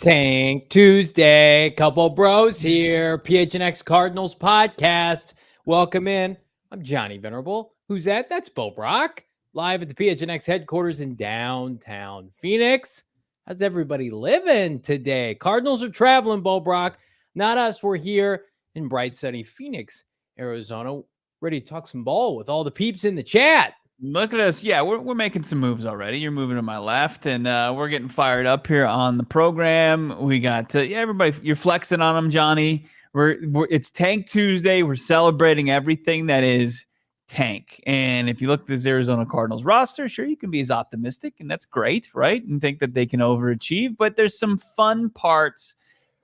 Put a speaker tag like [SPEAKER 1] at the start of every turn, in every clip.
[SPEAKER 1] Tank Tuesday, couple bros here, PHNX Cardinals podcast. Welcome in. I'm Johnny Venerable. Who's that? That's Brack, live at the PHNX headquarters in downtown Phoenix. How's everybody living today? Cardinals are traveling, Brack. Not us. We're here in bright, sunny Phoenix, Arizona, ready to talk some ball with all the peeps in the chat.
[SPEAKER 2] Look at us. Yeah, we're making some moves already. You're moving to my left, and we're getting fired up here on the program. We got everybody. You're flexing on them, Johnny. It's Tank Tuesday. We're celebrating everything that is Tank. And if you look at this Arizona Cardinals roster, sure, you can be as optimistic, and that's great, right? And think that they can overachieve. But there's some fun parts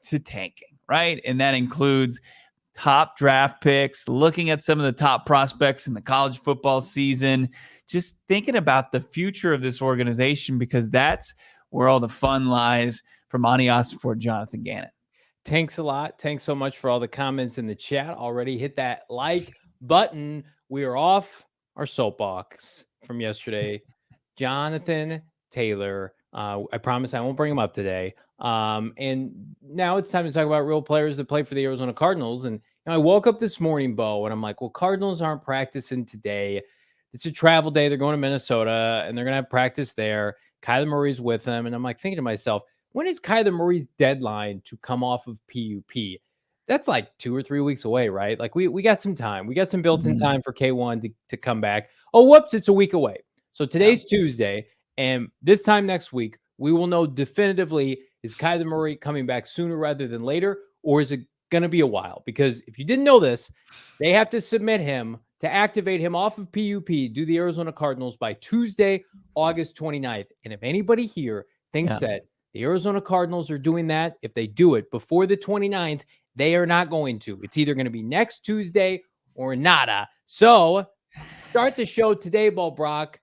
[SPEAKER 2] to tanking, right? And that includes top draft picks, looking at some of the top prospects in the college football season, just thinking about the future of this organization, because that's where all the fun lies for Monti, Ossenfort, Jonathan Gannon.
[SPEAKER 1] Thanks a lot. Thanks so much for all the comments in the chat already. Hit that like button. We are off our soapbox from yesterday. Jonathan Taylor. I promise I won't bring him up today. And now it's time to talk about real players that play for the Arizona Cardinals. And I woke up this morning, Bo, and I'm like, well, Cardinals aren't practicing today. It's a travel day. They're going to Minnesota, and they're going to have practice there. Kyler Murray's with them. And I'm like thinking to myself, when is Kyler Murray's deadline to come off of PUP? That's like 2 or 3 weeks away, right? Like we got some time. We got some built-in time for K1 to come back. Oh, whoops, it's a week away. So today's Tuesday, and this time next week, we will know definitively, is Kyler Murray coming back sooner rather than later, or is it going to be a while? Because if you didn't know this, they have to submit him to activate him off of PUP, do the Arizona Cardinals by Tuesday, August 29th. And if anybody here thinks that the Arizona Cardinals are doing that, if they do it before the 29th, they are not going to. It's either going to be next Tuesday or nada. So start the show today, Brack.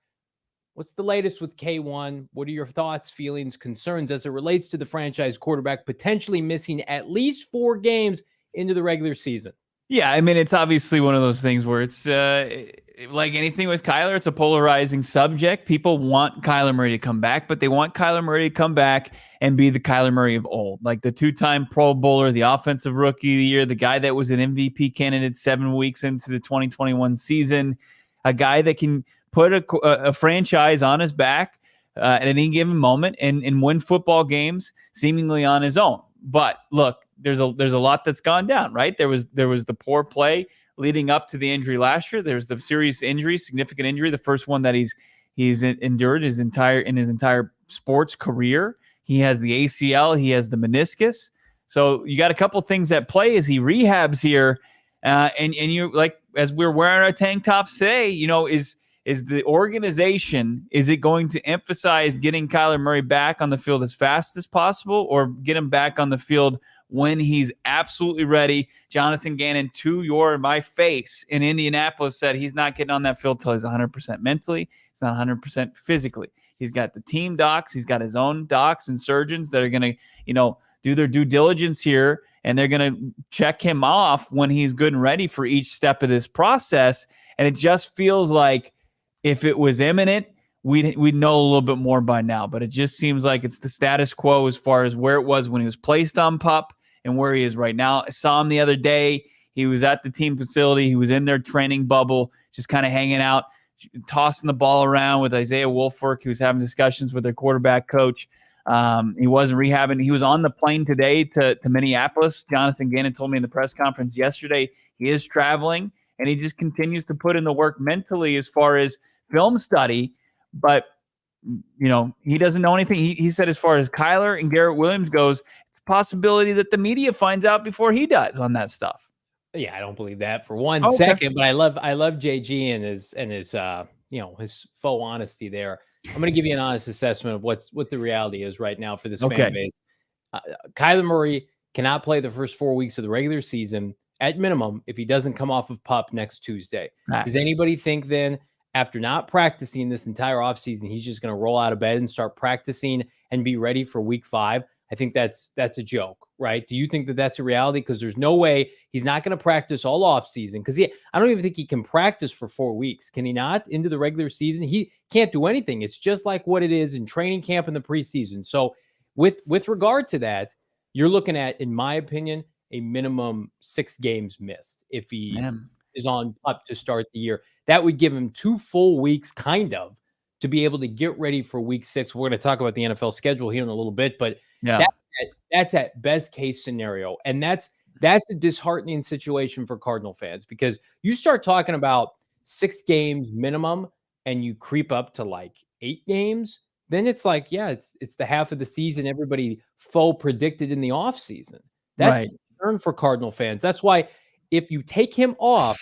[SPEAKER 1] What's the latest with K1? What are your thoughts, feelings, concerns as it relates to the franchise quarterback potentially missing at least 4 games into the regular season?
[SPEAKER 2] Yeah, I mean, it's obviously one of those things where it's like anything with Kyler, it's a polarizing subject. People want Kyler Murray to come back, but they want Kyler Murray to come back and be the Kyler Murray of old, like the 2-time Pro Bowler, the offensive rookie of the year, the guy that was an MVP candidate 7 weeks into the 2021 season, a guy that can put a franchise on his back at any given moment and win football games seemingly on his own. But look, there's a lot that's gone down, right? There was the poor play leading up to the injury last year. There's the serious injury, significant injury, the first one that he's endured his entire sports career. He has the ACL, he has the meniscus. So you got a couple things at play as he rehabs here. And you, like, as we're wearing our tank tops today, is the organization, is it going to emphasize getting Kyler Murray back on the field as fast as possible, or get him back on the field when he's absolutely ready? Jonathan Gannon, to my face in Indianapolis, said he's not getting on that field till he's 100% mentally. He's not 100% physically. He's got the team docs. He's got his own docs and surgeons that are going to, do their due diligence here, and they're going to check him off when he's good and ready for each step of this process. And it just feels like if it was imminent, we'd know a little bit more by now. But it just seems like it's the status quo as far as where it was when he was placed on PUP and where he is right now. I saw him the other day. He was at the team facility. He was in their training bubble, just kind of hanging out, tossing the ball around with Isaiah Wolfwork, who was having discussions with their quarterback coach. He wasn't rehabbing. He was on the plane today to Minneapolis. Jonathan Gannon told me in the press conference yesterday he is traveling, and he just continues to put in the work mentally as far as film study. But, he doesn't know anything. He said as far as Kyler and Garrett Williams goes, it's a possibility that the media finds out before he does on that stuff.
[SPEAKER 1] Yeah, I don't believe that for one second, but I love JG and his his faux honesty there. I'm going to give you an honest assessment of what the reality is right now for this fan base. Kyler Murray cannot play the first 4 weeks of the regular season at minimum if he doesn't come off of PUP next Tuesday. Nice. Does anybody think then, after not practicing this entire offseason, he's just going to roll out of bed and start practicing and be ready for week 5? I think that's a joke, right? Do you think that that's a reality? Because there's no way he's not going to practice all offseason. Because I don't even think he can practice for 4 weeks. Can he not? Into the regular season, he can't do anything. It's just like what it is in training camp in the preseason. So with regard to that, you're looking at, in my opinion, a minimum 6 games missed if he is on PUP to start the year. That would give him 2 full weeks, kind of, to be able to get ready for week 6. We're going to talk about the NFL schedule here in a little bit, but that's at best case scenario. And that's a disheartening situation for Cardinal fans, because you start talking about 6 games minimum and you creep up to like 8 games, then it's like, yeah, it's the half of the season everybody faux predicted in the offseason. That's a concern for Cardinal fans. That's why if you take him off,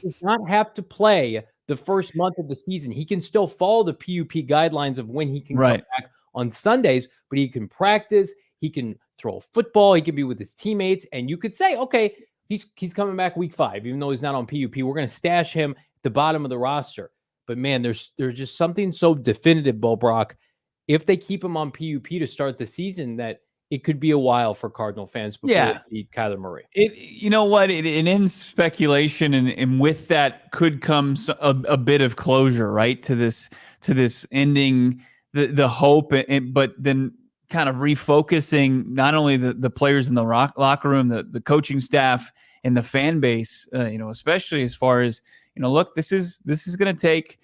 [SPEAKER 1] he does not have to play the first month of the season. He can still follow the PUP guidelines of when he can come back on Sundays, but he can practice, he can throw a football, he can be with his teammates, and you could say, okay, he's coming back week 5, even though he's not on PUP. We're going to stash him at the bottom of the roster. But man, there's just something so definitive, Bo Brock, if they keep him on PUP to start the season, that it could be a while for Cardinal fans before they beat Kyler Murray.
[SPEAKER 2] You know what? It ends speculation, and with that could come a bit of closure, right, to this ending the hope, but then kind of refocusing not only the players in the locker room, the coaching staff, and the fan base. Especially as far as look, this is going to take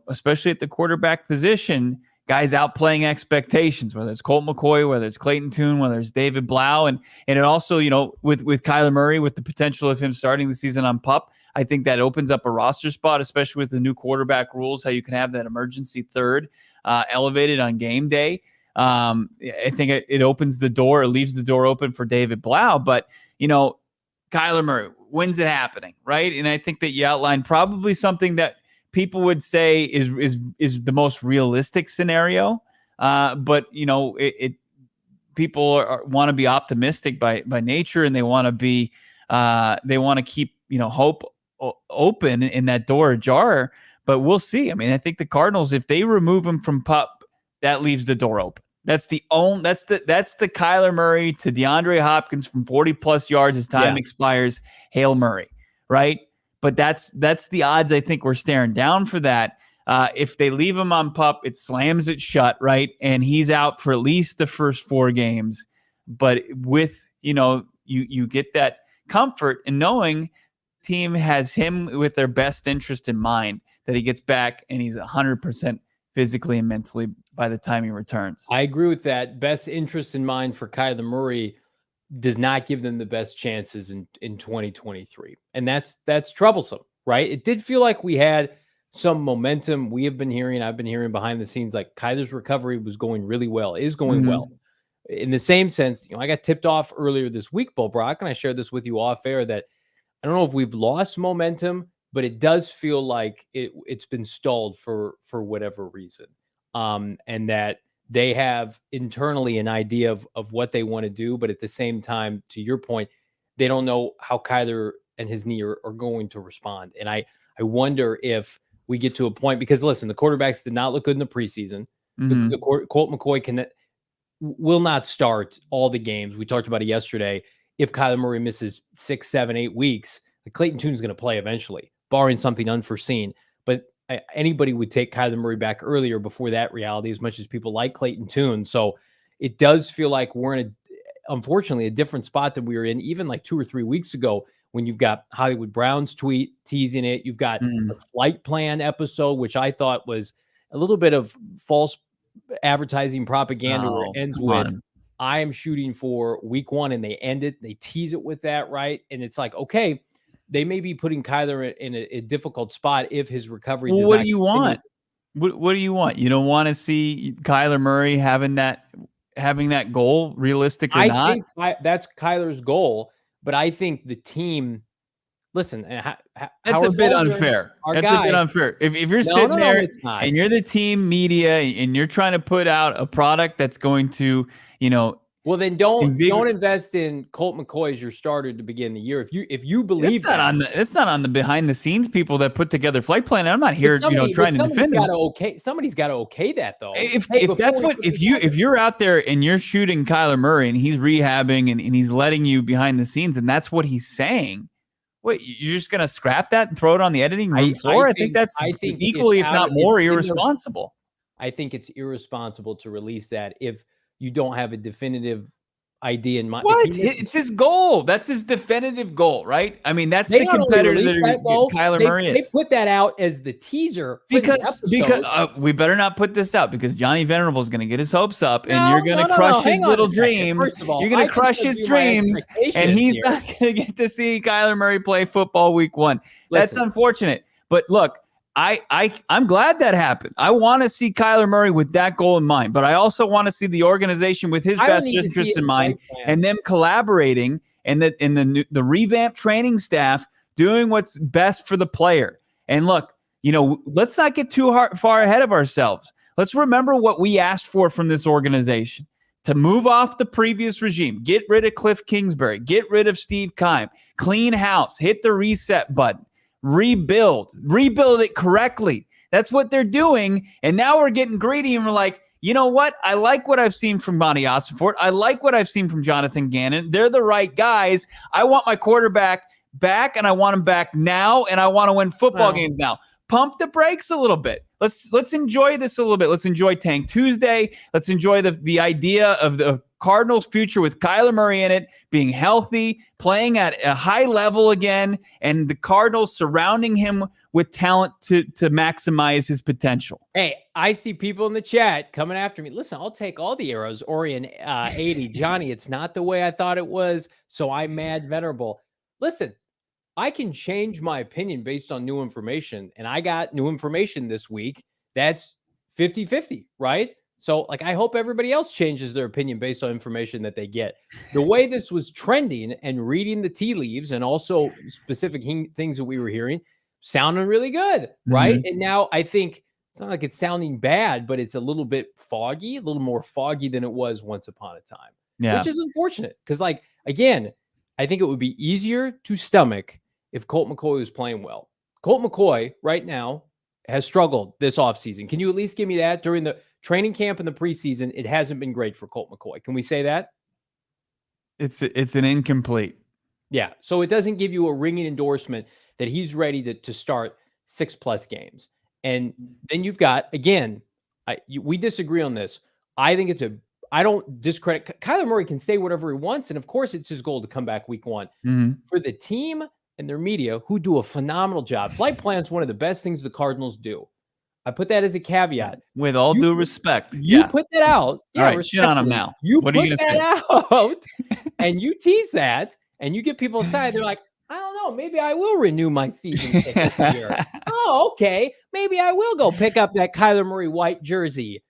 [SPEAKER 2] especially at the quarterback position, guys outplaying expectations, whether it's Colt McCoy, whether it's Clayton Tune, whether it's David Blau. And it also, with Kyler Murray, with the potential of him starting the season on PUP, I think that opens up a roster spot, especially with the new quarterback rules, how you can have that emergency third elevated on game day. I think it opens the door, it leaves the door open for David Blau. But, Kyler Murray, when's it happening, right? And I think that you outlined probably something that people would say is the most realistic scenario, but people want to be optimistic by nature, and they want to be they want to keep hope open in that door ajar. But we'll see. I mean, I think the Cardinals, if they remove him from PUP, that leaves the door open. That's the Kyler Murray to DeAndre Hopkins from 40+ yards as time expires. Hail Murray, right? But that's the odds I think we're staring down for that. If they leave him on PUP, it slams it shut, right? And he's out for at least the first 4 games. But with, you get that comfort in knowing the team has him with their best interest in mind, that he gets back and he's 100% physically and mentally by the time he returns.
[SPEAKER 1] I agree with that. Best interest in mind for Kyler Murray does not give them the best chances in 2023. And that's troublesome, right? It did feel like we had some momentum. I've been hearing behind the scenes, like Kyler's recovery was going really well, is going well. In the same sense, I got tipped off earlier this week, Bo Brock, and I shared this with you off air, that I don't know if we've lost momentum, but it does feel like it's been stalled for whatever reason. And that they have internally an idea of what they want to do, but at the same time, to your point, they don't know how Kyler and his knee are going to respond. And I wonder if we get to a point, because listen, the quarterbacks did not look good in the preseason. The Colt McCoy will not start all the games. We talked about it yesterday. If Kyler Murray misses 6, 7, 8 weeks, Clayton Tune's going to play eventually, barring something unforeseen. But anybody would take Kyler Murray back earlier before that reality, as much as people like Clayton Tune. So it does feel like we're in unfortunately, a different spot than we were in even like 2 or 3 weeks ago, when you've got Hollywood Brown's tweet teasing it. You've got the flight plan episode, which I thought was a little bit of false advertising propaganda, where it ends with, I am shooting for week 1, and they end it. They tease it with that, right? And it's like, okay, they may be putting Kyler in a difficult spot if his recovery does
[SPEAKER 2] what
[SPEAKER 1] not
[SPEAKER 2] do you
[SPEAKER 1] continue.
[SPEAKER 2] want? What do you want? You don't want to see Kyler Murray having that goal, realistic or not?
[SPEAKER 1] I think that's Kyler's goal, but I think the team. Listen,
[SPEAKER 2] that's a bit unfair. That's a bit unfair. If you're sitting there and you're the team media and you're trying to put out a product that's going to,
[SPEAKER 1] well, then don't invest in Colt McCoy as your starter to begin the year. If you believe
[SPEAKER 2] it's not on the behind the scenes people that put together flight plan. I'm not here, trying to defend him.
[SPEAKER 1] Somebody's got to okay that though.
[SPEAKER 2] If you're out there and you're shooting Kyler Murray and he's rehabbing and he's letting you behind the scenes and that's what he's saying, what, you're just gonna scrap that and throw it on the editing room floor? I think that's equally, if not more, irresponsible.
[SPEAKER 1] I think it's irresponsible to release that if you don't have a definitive idea in mind.
[SPEAKER 2] What? It's his goal. That's his definitive goal, right? I mean, that's the competitor that Kyler Murray is.
[SPEAKER 1] They put that out as the teaser for the episode.
[SPEAKER 2] We better not put this out because Johnny Venerable is going to get his hopes up and you're going to crush his little dreams.
[SPEAKER 1] First of all,
[SPEAKER 2] you're going to crush his dreams and he's not going to get to see Kyler Murray play football week 1. That's unfortunate. But look, I'm glad that happened. I want to see Kyler Murray with that goal in mind, but I also want to see the organization with his best interest in mind and them collaborating and the revamped training staff doing what's best for the player. And look, let's not get too far ahead of ourselves. Let's remember what we asked for from this organization: to move off the previous regime, get rid of Kliff Kingsbury, get rid of Steve Keim, clean house, hit the reset button. Rebuild it correctly. That's what they're doing. And now we're getting greedy and we're like, you know what? I like what I've seen from Monti Ossenfort. I like what I've seen from Jonathan Gannon. They're the right guys. I want my quarterback back and I want him back now and I want to win football games now. Pump the brakes a little bit. Let's enjoy this a little bit. Let's enjoy Tank Tuesday. Let's enjoy the idea of the Cardinals' future with Kyler Murray in it, being healthy, playing at a high level again, and the Cardinals surrounding him with talent to maximize his potential.
[SPEAKER 1] Hey, I see people in the chat coming after me. Listen, I'll take all the arrows. Orion 80, Johnny, it's not the way I thought it was, so I'm mad Venerable. Listen, I can change my opinion based on new information, and I got new information this week that's 50-50, right? So, I hope everybody else changes their opinion based on information that they get. The way this was trending and reading the tea leaves and also specific things that we were hearing sounding really good, right? And now I think it's not like it's sounding bad, but it's a little bit foggy, a little more foggy than it was once upon a time, which is unfortunate because, again, I think it would be easier to stomach if Colt McCoy was playing well. Colt McCoy right now has struggled this offseason. Can you at least give me that? During the training camp and the preseason, it hasn't been great for Colt McCoy. Can we say that?
[SPEAKER 2] It's an incomplete.
[SPEAKER 1] Yeah. So it doesn't give you a ringing endorsement that he's ready to start 6+ games. And then you've got, again, we disagree on this. I think I don't discredit. Kyler Murray can say whatever he wants. And of course it's his goal to come back week 1. For the team and their media, who do a phenomenal job. Flight plan is one of the best things the Cardinals do. I put that as a caveat.
[SPEAKER 2] With all due respect.
[SPEAKER 1] You put that out.
[SPEAKER 2] Yeah, all right, shit on him now.
[SPEAKER 1] What are you going to say? Out, and you tease that, and you get people inside. They're like, I don't know. Maybe I will renew my season ticket this year. Oh, okay. Maybe I will go pick up that Kyler Murray white jersey.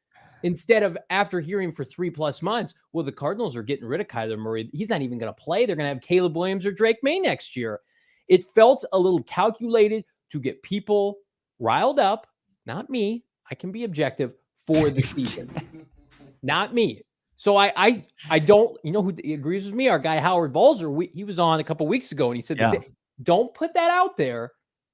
[SPEAKER 1] Instead of after hearing for 3+ months, well, the Cardinals are getting rid of Kyler Murray. He's not even going to play. They're going to have Caleb Williams or Drake May next year. It felt a little calculated to get people riled up. Not me. I can be objective for the season. Not me. So I don't, who agrees with me? Our guy Howard Balzer, he was on a couple weeks ago and he said, don't put that out there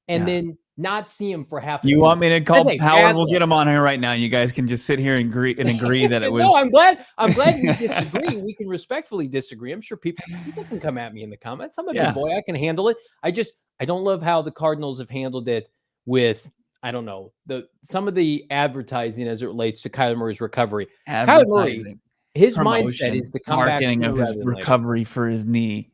[SPEAKER 1] and then not see him for half a season.
[SPEAKER 2] Want me to call Howard? We'll get him on here right now. You guys can just sit here and agree that it was.
[SPEAKER 1] No, I'm glad we disagree. We can respectfully disagree. I'm sure people can come at me in the comments. I'm a big boy. I can handle it. I don't love how the Cardinals have handled it with, I don't know, some of the advertising as it relates to Kyler Murray's recovery. Kyler Murray, his mindset is to come back
[SPEAKER 2] of his recovery for his knee.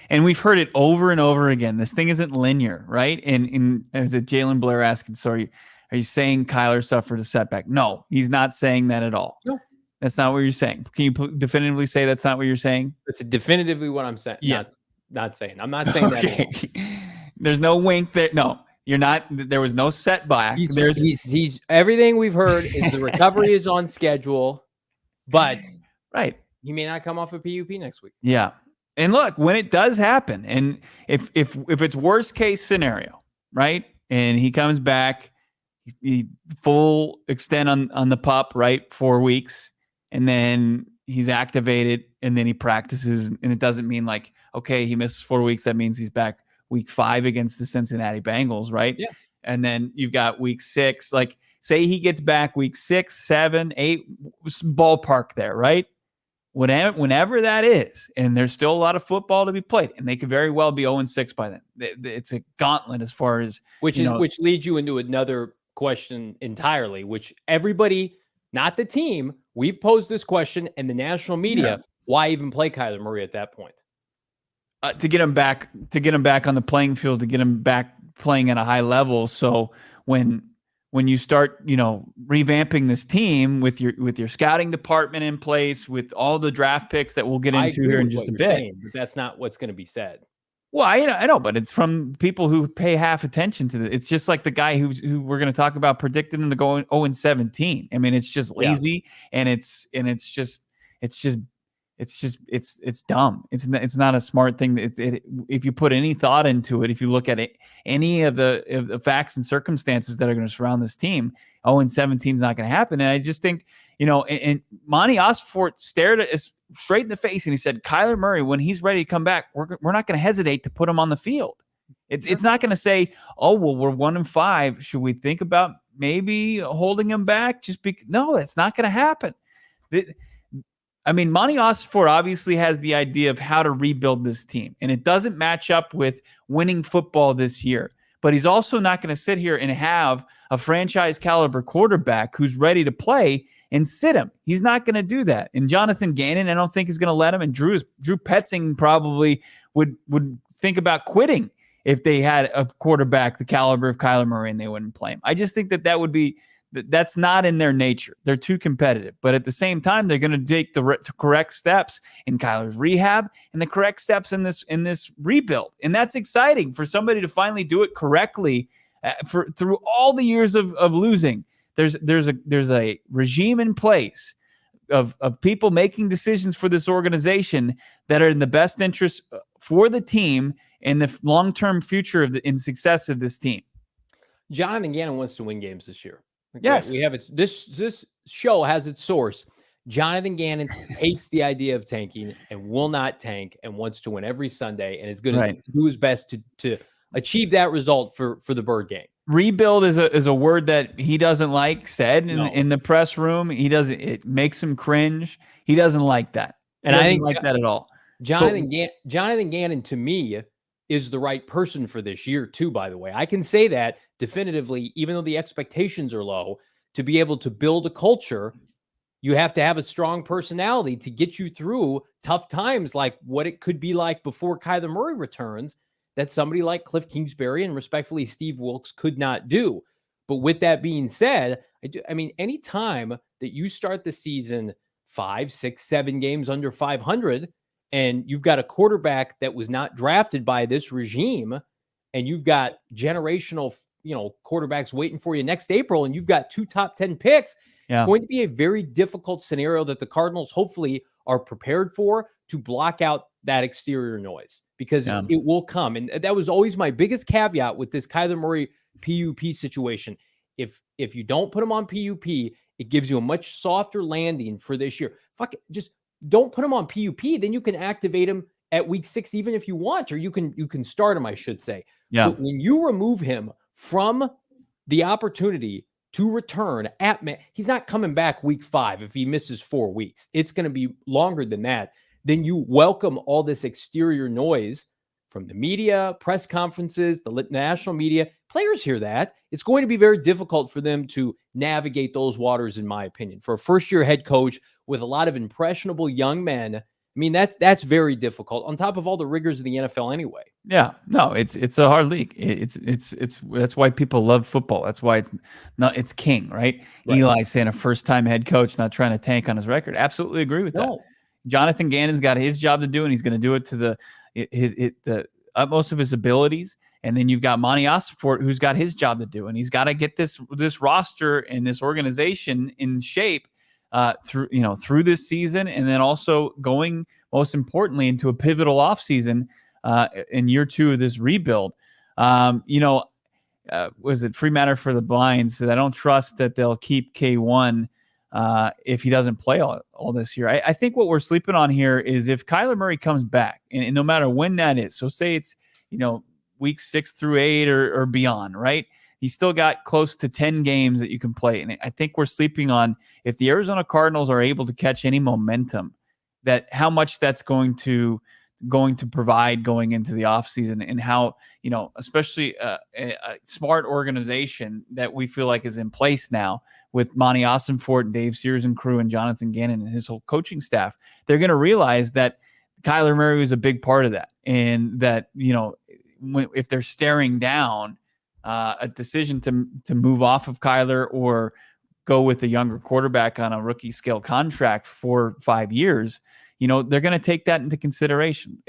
[SPEAKER 2] And we've heard it over and over again. This thing isn't linear, right? And as Jalen Blair asking, sorry, are you saying Kyler suffered a setback? No, he's not saying that at all.
[SPEAKER 1] No,
[SPEAKER 2] that's not what you're saying. Can you definitively say that's not what you're saying?
[SPEAKER 1] That's definitively what I'm saying. Yeah. Not saying. I'm not saying that at all.
[SPEAKER 2] There's no wink there. No. You're not. There was no setback.
[SPEAKER 1] He's everything we've heard is the recovery is on schedule, but he may not come off a PUP next week.
[SPEAKER 2] Yeah, and look, when it does happen, and if it's worst case scenario, right, and he comes back, he full extent on the pup, right, 4 weeks, and then he's activated, and then he practices, and it doesn't mean like, okay, he misses 4 weeks, that means he's back week 5 against the Cincinnati Bengals, right?
[SPEAKER 1] Yeah.
[SPEAKER 2] And then you've got week 6. Like, say he gets back week 6, 7, 8, ballpark there, right? Whenever that is, and there's still a lot of football to be played, and they could very well be 0-6 by then. It's a gauntlet as far as
[SPEAKER 1] which leads you into another question entirely, which everybody, not the team, We've posed this question in the national media. Why even play Kyler Murray at that point?
[SPEAKER 2] To get him back on the playing field, to get him back playing at a high level. So when you start, revamping this team with your scouting department in place, with all the draft picks that we'll get into here in just a bit,
[SPEAKER 1] but that's not what's going to be said.
[SPEAKER 2] Well, I know, but it's from people who pay half attention to it. It's just like the guy who we're going to talk about predicting them to go 0-17. I mean, it's just lazy, and it's dumb. It's not a smart thing. If you put any thought into it, if you look at it, any of the facts and circumstances that are going to surround this team, 0-17 is not going to happen. And I just think, and Monti Ossenfort stared at us straight in the face and he said, Kyler Murray, when he's ready to come back, we're not going to hesitate to put him on the field. It's not going to say, oh, well, we're 1-5. Should we think about maybe holding him back? No, it's not going to happen. I mean, Monti Ossenfort obviously has the idea of how to rebuild this team, and it doesn't match up with winning football this year. But he's also not going to sit here and have a franchise caliber quarterback who's ready to play and sit him. He's not going to do that. And Jonathan Gannon, I don't think is going to let him. And Drew Petzing probably would think about quitting if they had a quarterback the caliber of Kyler Murray and they wouldn't play him. I just think that's not in their nature. They're too competitive. But at the same time, they're going to take the correct steps in Kyler's rehab and the correct steps in this rebuild. And that's exciting for somebody to finally do it correctly through all the years of losing. There's a regime in place of people making decisions for this organization that are in the best interest for the team and the long-term future and success of this team.
[SPEAKER 1] Jonathan Gannon wants to win games this year.
[SPEAKER 2] Yes.
[SPEAKER 1] We have it. This show has its source. Jonathan Gannon hates the idea of tanking and will not tank and wants to win every Sunday and is going to do his best to achieve that result for the Bird game.
[SPEAKER 2] Rebuild is a word that he doesn't like said in the press room. It makes him cringe. He doesn't like that. And I think like that at all.
[SPEAKER 1] Jonathan Gannon to me is the right person for this year too, by the way. I can say that definitively, even though the expectations are low. To be able to build a culture, you have to have a strong personality to get you through tough times like what it could be like before Kyler Murray returns, that somebody like Kliff Kingsbury and respectfully Steve Wilkes could not do. But with that being said, I mean, any time that you start the season 5, 6, 7 games under 500, and you've got a quarterback that was not drafted by this regime, and you've got generational, quarterbacks waiting for you next April, and you've got 2 top 10 picks, it's going to be a very difficult scenario that the Cardinals hopefully are prepared for to block out that exterior noise, because it will come. And that was always my biggest caveat with this Kyler Murray PUP situation. If you don't put him on PUP, it gives you a much softer landing for this year. Just don't put him on PUP. Then you can activate him at week 6, even if you want, or you can start him, I should say.
[SPEAKER 2] Yeah.
[SPEAKER 1] But when you remove him from the opportunity to return he's not coming back week 5 if he misses 4 weeks. It's going to be longer than that. Then you welcome all this exterior noise from the media, press conferences, the national media. Players hear that. It's going to be very difficult for them to navigate those waters, in my opinion. For a first-year head coach with a lot of impressionable young men, I mean, that's very difficult on top of all the rigors of the NFL anyway.
[SPEAKER 2] Yeah, no, it's a hard league. It's that's why people love football. That's why it's king, right? Eli saying a first-time head coach not trying to tank on his record. Absolutely agree with that. Jonathan Gannon's got his job to do, and he's going to do it to the utmost of his abilities. And then you've got Monti Ossenfort, who's got his job to do, and he's got to get this roster and this organization in shape through this season, and then also going most importantly into a pivotal offseason in year 2 of this rebuild. Was it Free Matter for the Blind said, I don't trust that they'll keep K1 if he doesn't play all this year. I think what we're sleeping on here is if Kyler Murray comes back, and no matter when that is, so say it's week 6 through 8 or beyond, right? He's still got close to 10 games that you can play. And I think we're sleeping on, if the Arizona Cardinals are able to catch any momentum, that how much that's going to going to provide going into the offseason, and how, especially a smart organization that we feel like is in place now with Monti Ossenfort, Dave Sears and crew, and Jonathan Gannon and his whole coaching staff. They're going to realize that Kyler Murray was a big part of that, and that, if they're staring down a decision to move off of Kyler or go with a younger quarterback on a rookie scale contract for 5 years, they're going to take that into consideration.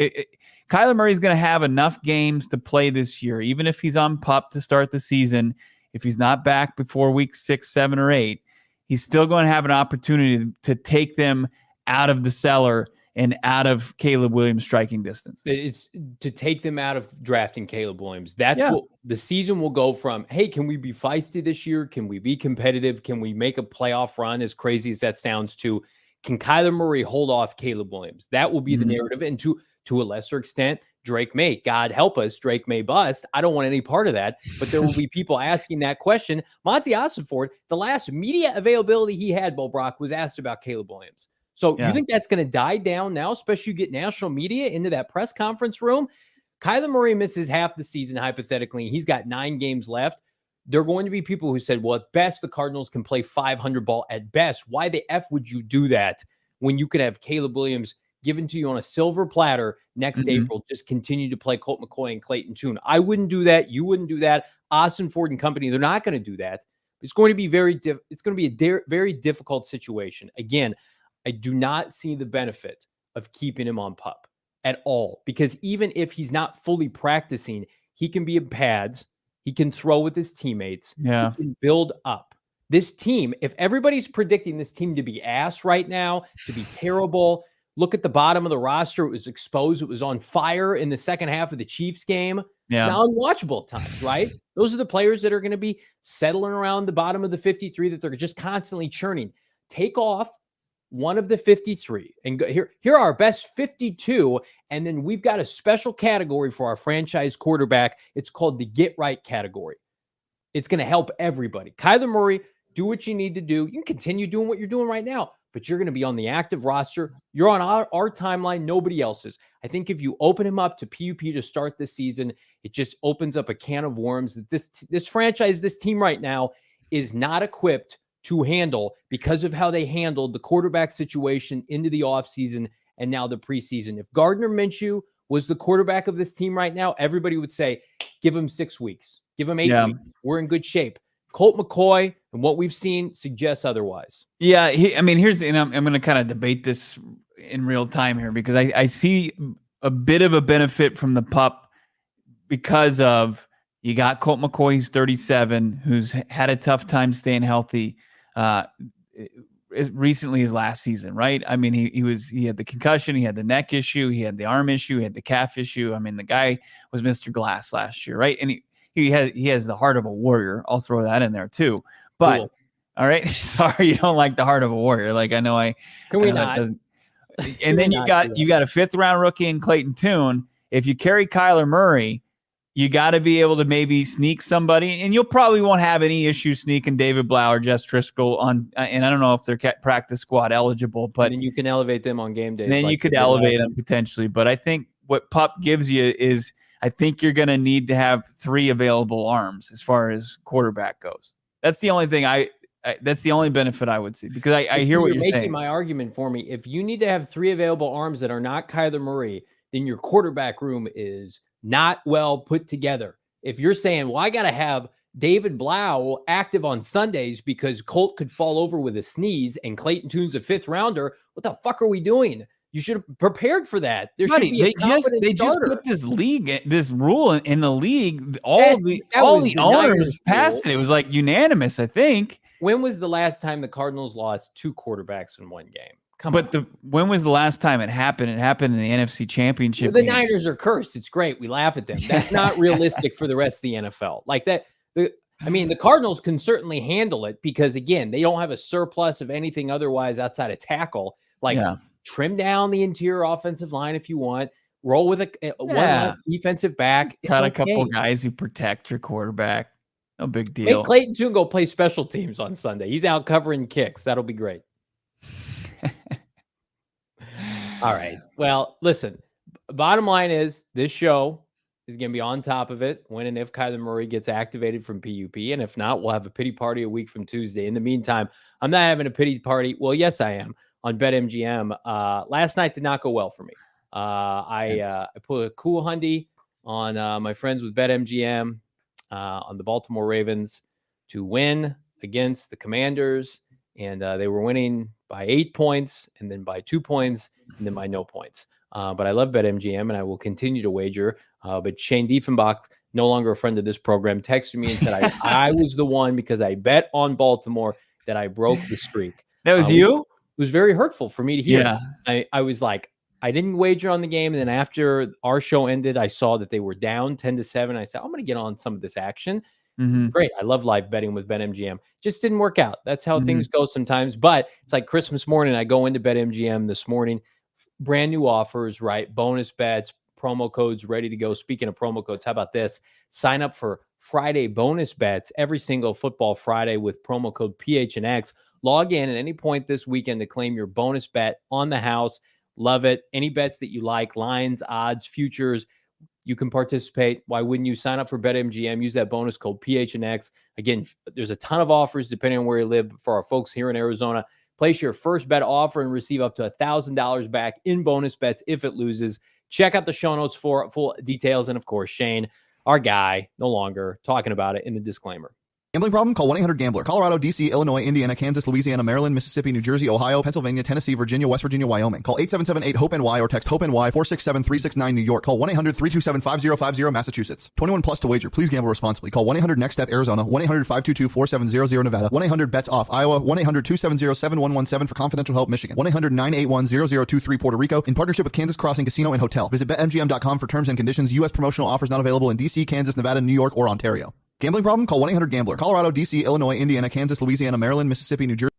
[SPEAKER 2] Kyler Murray is going to have enough games to play this year, even if he's on PUP to start the season. If he's not back before week 6, 7, or 8, he's still going to have an opportunity to take them out of the cellar and out of Caleb Williams' striking distance.
[SPEAKER 1] It's to take them out of drafting Caleb Williams. That's what the season will go from. Hey, can we be feisty this year? Can we be competitive? Can we make a playoff run, as crazy as that sounds, to can Kyler Murray hold off Caleb Williams? That will be the narrative. And to a lesser extent, Drake May. God help us, Drake May bust. I don't want any part of that, but there will be people asking that question. Monti Ossenfort, the last media availability he had, Bo Brock, was asked about Caleb Williams. So you think that's going to die down now, especially you get national media into that press conference room? Kyler Murray misses half the season, hypothetically. He's got 9 games left. There are going to be people who said, well, at best, the Cardinals can play 500 ball at best. Why the F would you do that when you could have Caleb Williams given to you on a silver platter next April? Just continue to play Colt McCoy and Clayton Tune. I wouldn't do that. You wouldn't do that. Ossenfort and company, they're not going to do that. It's going to be very difficult situation. Again, I do not see the benefit of keeping him on PUP at all, because even if he's not fully practicing, he can be in pads. He can throw with his teammates.
[SPEAKER 2] Yeah.
[SPEAKER 1] He can build up. This team, if everybody's predicting this team to be ass right now, to be terrible, look at the bottom of the roster. It was exposed. It was on fire in the second half of the Chiefs game.
[SPEAKER 2] Yeah.
[SPEAKER 1] Now unwatchable at times, right? Those are the players that are going to be settling around the bottom of the 53 that they're just constantly churning. Take off one of the 53 and go, here are our best 52. And then we've got a special category for our franchise quarterback. It's called the get right category. It's going to help everybody. Kyler Murray, do what you need to do. You can continue doing what you're doing right now, but you're going to be on the active roster. You're on our timeline. Nobody else's. I think if you open him up to PUP to start this season, it just opens up a can of worms that this franchise, this team right now is not equipped to handle because of how they handled the quarterback situation into the offseason and now the preseason. If Gardner Minshew was the quarterback of this team right now, everybody would say, give him 6 weeks, give him 8 weeks. We're in good shape. Colt McCoy and what we've seen suggests otherwise.
[SPEAKER 2] Yeah. Here's, and I'm going to kind of debate this in real time here, because I see a bit of a benefit from the PUP because of, you got Colt McCoy, who's 37, who's had a tough time staying healthy. Recently, his last season, right? I mean, he had the concussion, he had the neck issue, he had the arm issue, he had the calf issue. I mean, the guy was Mr. Glass last year, right? And he has the heart of a warrior. I'll throw that in there too. But
[SPEAKER 1] cool.
[SPEAKER 2] All right, sorry, you don't like the heart of a warrior. Like, I know
[SPEAKER 1] can we not?
[SPEAKER 2] And then you got a 5th round rookie in Clayton Tune. If you carry Kyler Murray, you got to be able to maybe sneak somebody, and you'll probably won't have any issue sneaking David Blau or Jess Driscoll on. And I don't know if they're practice squad eligible, but
[SPEAKER 1] then you can elevate them on game days.
[SPEAKER 2] Then you could elevate them potentially. But I think what PUP gives you is, I think you're going to need to have 3 available arms as far as quarterback goes. That's the only thing that's the only benefit I would see, because I hear what you're saying.
[SPEAKER 1] Making my argument for me. If you need to have 3 available arms that are not Kyler Murray, then your quarterback room is not well put together. If you're saying, well, I got to have David Blau active on Sundays because Colt could fall over with a sneeze and Clayton Tune's a 5th rounder, what the fuck are we doing? You should have prepared for that. There should be
[SPEAKER 2] they just put this rule in the league. All the owners passed it. It was like unanimous, I think.
[SPEAKER 1] When was the last time the Cardinals lost 2 quarterbacks in one game?
[SPEAKER 2] When was the last time it happened? It happened in the NFC Championship.
[SPEAKER 1] Well, the Niners are cursed. It's great. We laugh at them. That's not realistic for the rest of the NFL. Like that. The Cardinals can certainly handle it because, again, they don't have a surplus of anything otherwise outside of tackle. Trim down the interior offensive line if you want. Roll with one less defensive back.
[SPEAKER 2] Got a couple guys who protect your quarterback. No big deal.
[SPEAKER 1] Make Clayton Tune go play special teams on Sunday. He's out covering kicks. That'll be great. All right. Well, listen, bottom line is this show is going to be on top of it when and if Kyler Murray gets activated from PUP. And if not, we'll have a pity party a week from Tuesday. In the meantime, I'm not having a pity party. Well, yes, I am on BetMGM. Last night did not go well for me. I put a cool hundy on my friends with BetMGM on the Baltimore Ravens to win against the Commanders. And they were winning by 8 points and then by 2 points and then by no points. But I love BetMGM and I will continue to wager. But Shane Diefenbach, no longer a friend of this program, texted me and said I was the one because I bet on Baltimore that I broke the streak.
[SPEAKER 2] That was you?
[SPEAKER 1] It was very hurtful for me to hear.
[SPEAKER 2] Yeah.
[SPEAKER 1] I was like, I didn't wager on the game. And then after our show ended, I saw that they were down 10-7. I said, I'm going to get on some of this action.
[SPEAKER 2] Mm-hmm.
[SPEAKER 1] Great. I love live betting with BetMGM. Just didn't work out. That's how things go sometimes. But it's like Christmas morning. I go into BetMGM this morning. Brand new offers, right? Bonus bets, promo codes ready to go. Speaking of promo codes, how about this? Sign up for Friday bonus bets every single football Friday with promo code PHNX. Log in at any point this weekend to claim your bonus bet on the house. Love it. Any bets that you like, lines, odds, futures, you can participate. Why wouldn't you sign up for BetMGM? Use that bonus code PHNX. Again, there's a ton of offers depending on where you live. For our folks here in Arizona, place your first bet offer and receive up to $1,000 back in bonus bets if it loses. Check out the show notes for full details. And of course, Shane, our guy, no longer talking about it in the disclaimer.
[SPEAKER 3] Gambling problem? Call 1-800-GAMBLER. Colorado, D.C., Illinois, Indiana, Kansas, Louisiana, Maryland, Mississippi, New Jersey, Ohio, Pennsylvania, Tennessee, Virginia, West Virginia, Wyoming. Call 877-8-HOPE-NY or text HOPE-NY 467-369 New York. Call 1-800-327-5050 Massachusetts. 21 plus to wager. Please gamble responsibly. Call 1-800-NEXT-STEP Arizona. 1-800-522-4700 Nevada. 1-800-BETS-OFF Iowa. 1-800-270-7117 for confidential help Michigan. 1-800-981-0023 Puerto Rico. In partnership with Kansas Crossing Casino and Hotel. Visit BetMGM.com for terms and conditions. U.S. promotional offers not available in D.C., Kansas, Nevada, New York, or Ontario. Gambling problem? Call 1-800-GAMBLER. Colorado, D.C., Illinois, Indiana, Kansas, Louisiana, Maryland, Mississippi, New Jersey.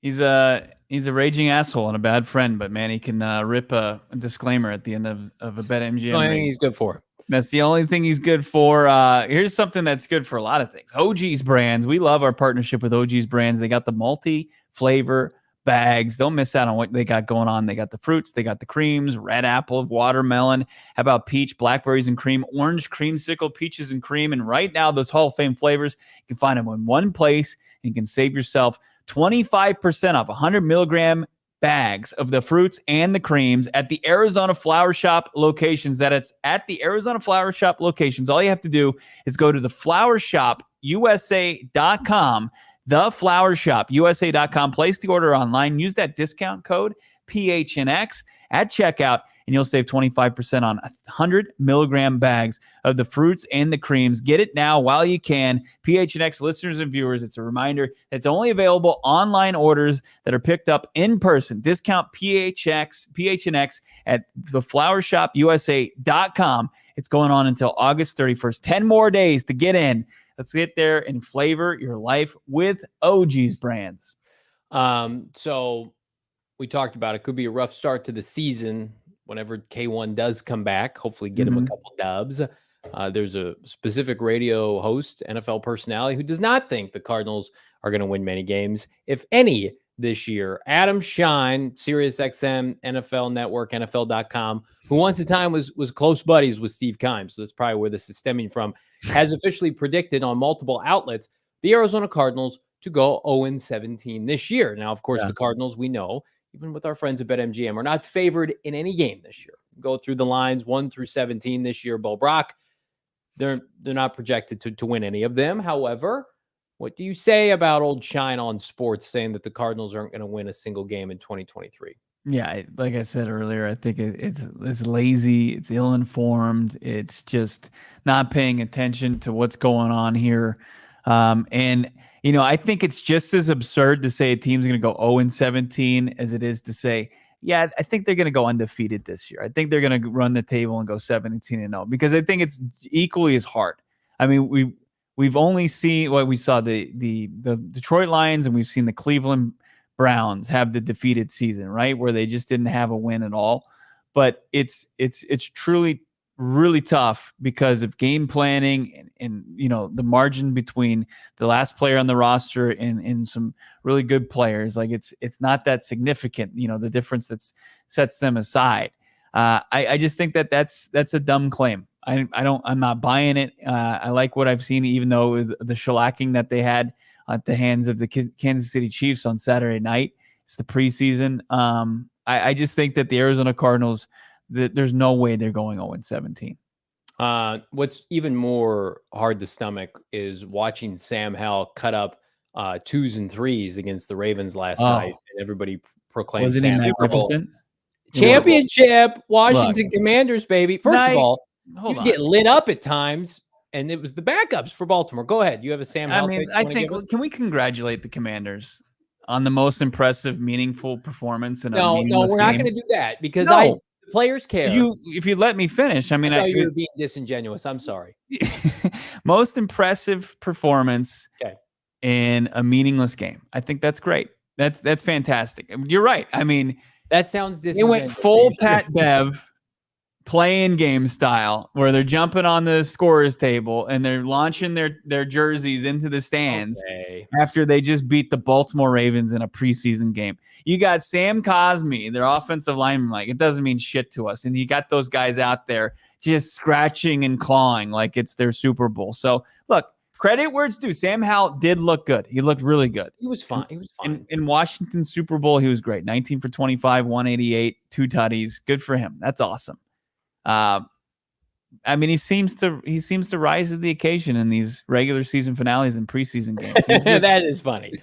[SPEAKER 2] He's a raging asshole and a bad friend, but man, he can rip a disclaimer at the end of a BetMGM.
[SPEAKER 1] I think he's good for it.
[SPEAKER 2] That's the only thing he's good for. Here's something that's good for a lot of things. OG's Brands. We love our partnership with OG's Brands. They got the multi-flavor bags. Don't miss out on what they got going on. They got the fruits, they got the creams, red apple, watermelon. How about peach, blackberries and cream, orange creamsicle, peaches and cream. And right now, those Hall of Fame flavors, you can find them in one place and you can save yourself 25% off 100 milligram bags of the fruits and the creams at the Arizona Flower Shop locations. That it's at the Arizona Flower Shop locations. All you have to do is go to theflowershop.usa.com. theflowershop.usa.com. Place the order online. Use that discount code PHNX at checkout, and you'll save 25% on 100 milligram bags of the fruits and the creams. Get it now while you can. PHNX listeners and viewers, it's a reminder it's only available online orders that are picked up in person. Discount PHNX at theflowershop.usa.com. It's going on until August 31st. 10 more days to get in. Let's get there and flavor your life with OG's Brands.
[SPEAKER 1] So we talked about it. Could be a rough start to the season whenever K1 does come back. Hopefully get him a couple dubs. There's a specific radio host, NFL personality, who does not think the Cardinals are going to win many games, if any, this year. Adam Shine, SiriusXM, NFL Network, NFL.com, who once a time was close buddies with Steve Keim, so that's probably where this is stemming from, has officially predicted on multiple outlets the Arizona Cardinals to go 0-17 this year. Now, of course, the Cardinals, we know, even with our friends at BetMGM, are not favored in any game this year. Go through the lines 1-17 this year. Brack, they're not projected to win any of them. However, what do you say about old Shine on Sports saying that the Cardinals aren't going to win a single game in 2023?
[SPEAKER 2] Yeah, like I said earlier, I think it's lazy, it's ill-informed, it's just not paying attention to what's going on here. And, you know, I think it's just as absurd to say a team's going to go 0-17 as it is to say, yeah, I think they're going to go undefeated this year. I think they're going to run the table and go 17-0 because I think it's equally as hard. I mean, we've only seen we saw the Detroit Lions and we've seen the Cleveland Browns have the defeated season, right? Where they just didn't have a win at all. But it's truly really tough because of game planning and you know, the margin between the last player on the roster and some really good players. Like it's not that significant, you know, the difference that sets them aside. I just think that's a dumb claim. I'm not buying it. I like what I've seen, even though the shellacking that they had at the hands of the Kansas City Chiefs on Saturday night. It's the preseason. I just think that the Arizona Cardinals, there's no way they're going 0-17.
[SPEAKER 1] What's even more hard to stomach is watching Sam Howell cut up 2s and 3s against the Ravens last night, and everybody proclaimed
[SPEAKER 2] Wasn't he
[SPEAKER 1] Sam
[SPEAKER 2] magnificent?
[SPEAKER 1] Championship, Washington Commanders, baby. First of all, he was getting lit up at times, and it was the backups for Baltimore. Go ahead. You have a Sam Howell take
[SPEAKER 2] I think, can we congratulate the Commanders on the most impressive, meaningful performance in a meaningless game?
[SPEAKER 1] No, we're not going to do that because the players care.
[SPEAKER 2] If you let me finish, I thought
[SPEAKER 1] you were being disingenuous. I'm sorry.
[SPEAKER 2] Most impressive performance in a meaningless game. I think that's great. That's fantastic. You're right. I mean,
[SPEAKER 1] that sounds disingenuous.
[SPEAKER 2] They went full Pat Bev playing game style where they're jumping on the scorer's table and they're launching their jerseys into the stands after they just beat the Baltimore Ravens in a preseason game. You got Sam Cosmi, their offensive lineman, like it doesn't mean shit to us. And you got those guys out there just scratching and clawing like it's their Super Bowl. So look, credit where it's due. Sam Howell did look good. He looked really good.
[SPEAKER 1] He was fine.
[SPEAKER 2] In Washington Super Bowl, he was great. 19 for 25, 188, 2 tutties. Good for him. That's awesome. I mean, he seems to rise to the occasion in these regular season finales and preseason games.
[SPEAKER 1] That is funny.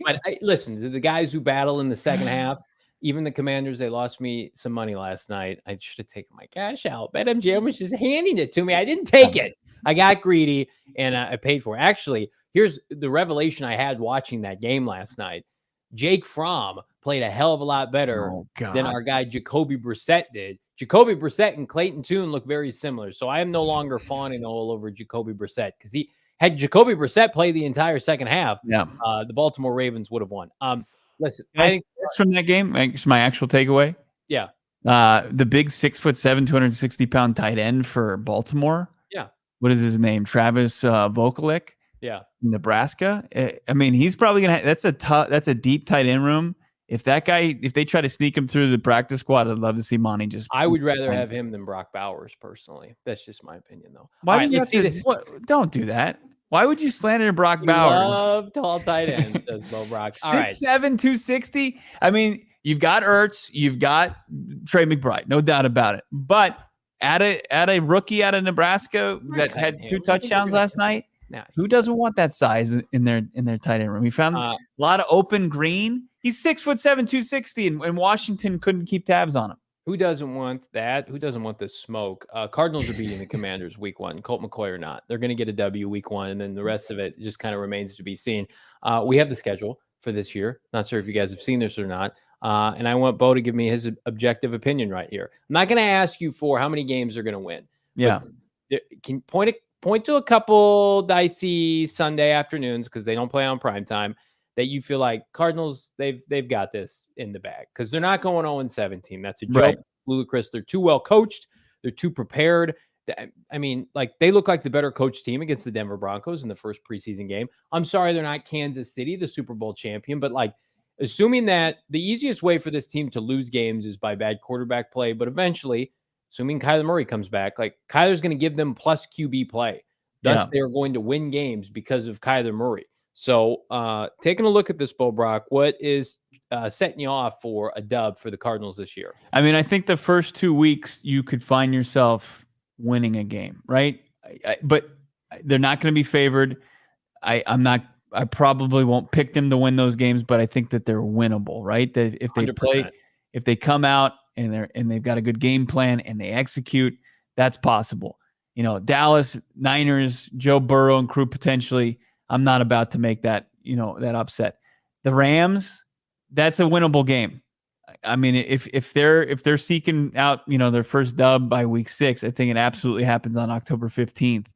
[SPEAKER 1] But listen, the guys who battle in the second half, even the Commanders, they lost me some money last night. I should have taken my cash out. BetMGM was just handing it to me. I didn't take it. I got greedy and I paid for it. Actually, here's the revelation I had watching that game last night. Jake Fromm played a hell of a lot better than our guy Jacoby Brissett did. Jacoby Brissett and Clayton Tune look very similar. So I am no longer fawning all over Jacoby Brissett because he had Jacoby Brissett play the entire second half. The Baltimore Ravens would have won. Listen, I think
[SPEAKER 2] that's from that game. My actual takeaway.
[SPEAKER 1] Yeah.
[SPEAKER 2] The big 6'7", 260-pound tight end for Baltimore.
[SPEAKER 1] Yeah.
[SPEAKER 2] What is his name? Travis Vokalek.
[SPEAKER 1] Yeah.
[SPEAKER 2] Nebraska. I mean, he's probably gonna. That's a deep tight end room. If they try to sneak him through the practice squad, I'd love to see Monti just.
[SPEAKER 1] I would rather have him than Brock Bowers personally. That's just my opinion, though.
[SPEAKER 2] Why do you see this? Don't do that. Why would you slander Brock Bowers?
[SPEAKER 1] Love tall tight ends, says Bo Brock.
[SPEAKER 2] 6'7", 260. I mean, you've got Ertz, you've got Trey McBride, no doubt about it. But at a rookie out of Nebraska that had 2 touchdowns last night. Now, who doesn't want that size in their tight end room? We found a lot of open green. He's 6'7", 260, and Washington couldn't keep tabs on him.
[SPEAKER 1] Who doesn't want that? Who doesn't want the smoke? Cardinals are beating the Commanders week 1. Colt McCoy or not. They're going to get a W week 1, and then the rest of it just kind of remains to be seen. We have the schedule for this year. Not sure if you guys have seen this or not. And I want Bo to give me his objective opinion right here. I'm not going to ask you for how many games they're going to win.
[SPEAKER 2] Yeah.
[SPEAKER 1] Can point to a couple dicey Sunday afternoons because they don't play on primetime that you feel like Cardinals, they've got this in the bag because they're not going 0-17. That's a joke. Right. Ludicrous. They're too well coached. They're too prepared. I mean, like they look like the better coached team against the Denver Broncos in the first preseason game. I'm sorry they're not Kansas City, the Super Bowl champion, but like assuming that the easiest way for this team to lose games is by bad quarterback play, but eventually, assuming Kyler Murray comes back, like Kyler's going to give them plus QB play. Thus, they're going to win games because of Kyler Murray. So taking a look at this, Bo Brock, what is setting you off for a dub for the Cardinals this year?
[SPEAKER 2] I mean, I think the first 2 weeks you could find yourself winning a game, right? But they're not going to be favored. I probably won't pick them to win those games, but I think that they're winnable, right? That if they
[SPEAKER 1] 100%.
[SPEAKER 2] play, if they come out and they've got a good game plan and they execute, that's possible. You know, Dallas, Niners, Joe Burrow and crew potentially. I'm not about to make that, that upset. The Rams, that's a winnable game. I mean, if they're seeking out, their first dub by week 6, I think it absolutely happens on October 15th.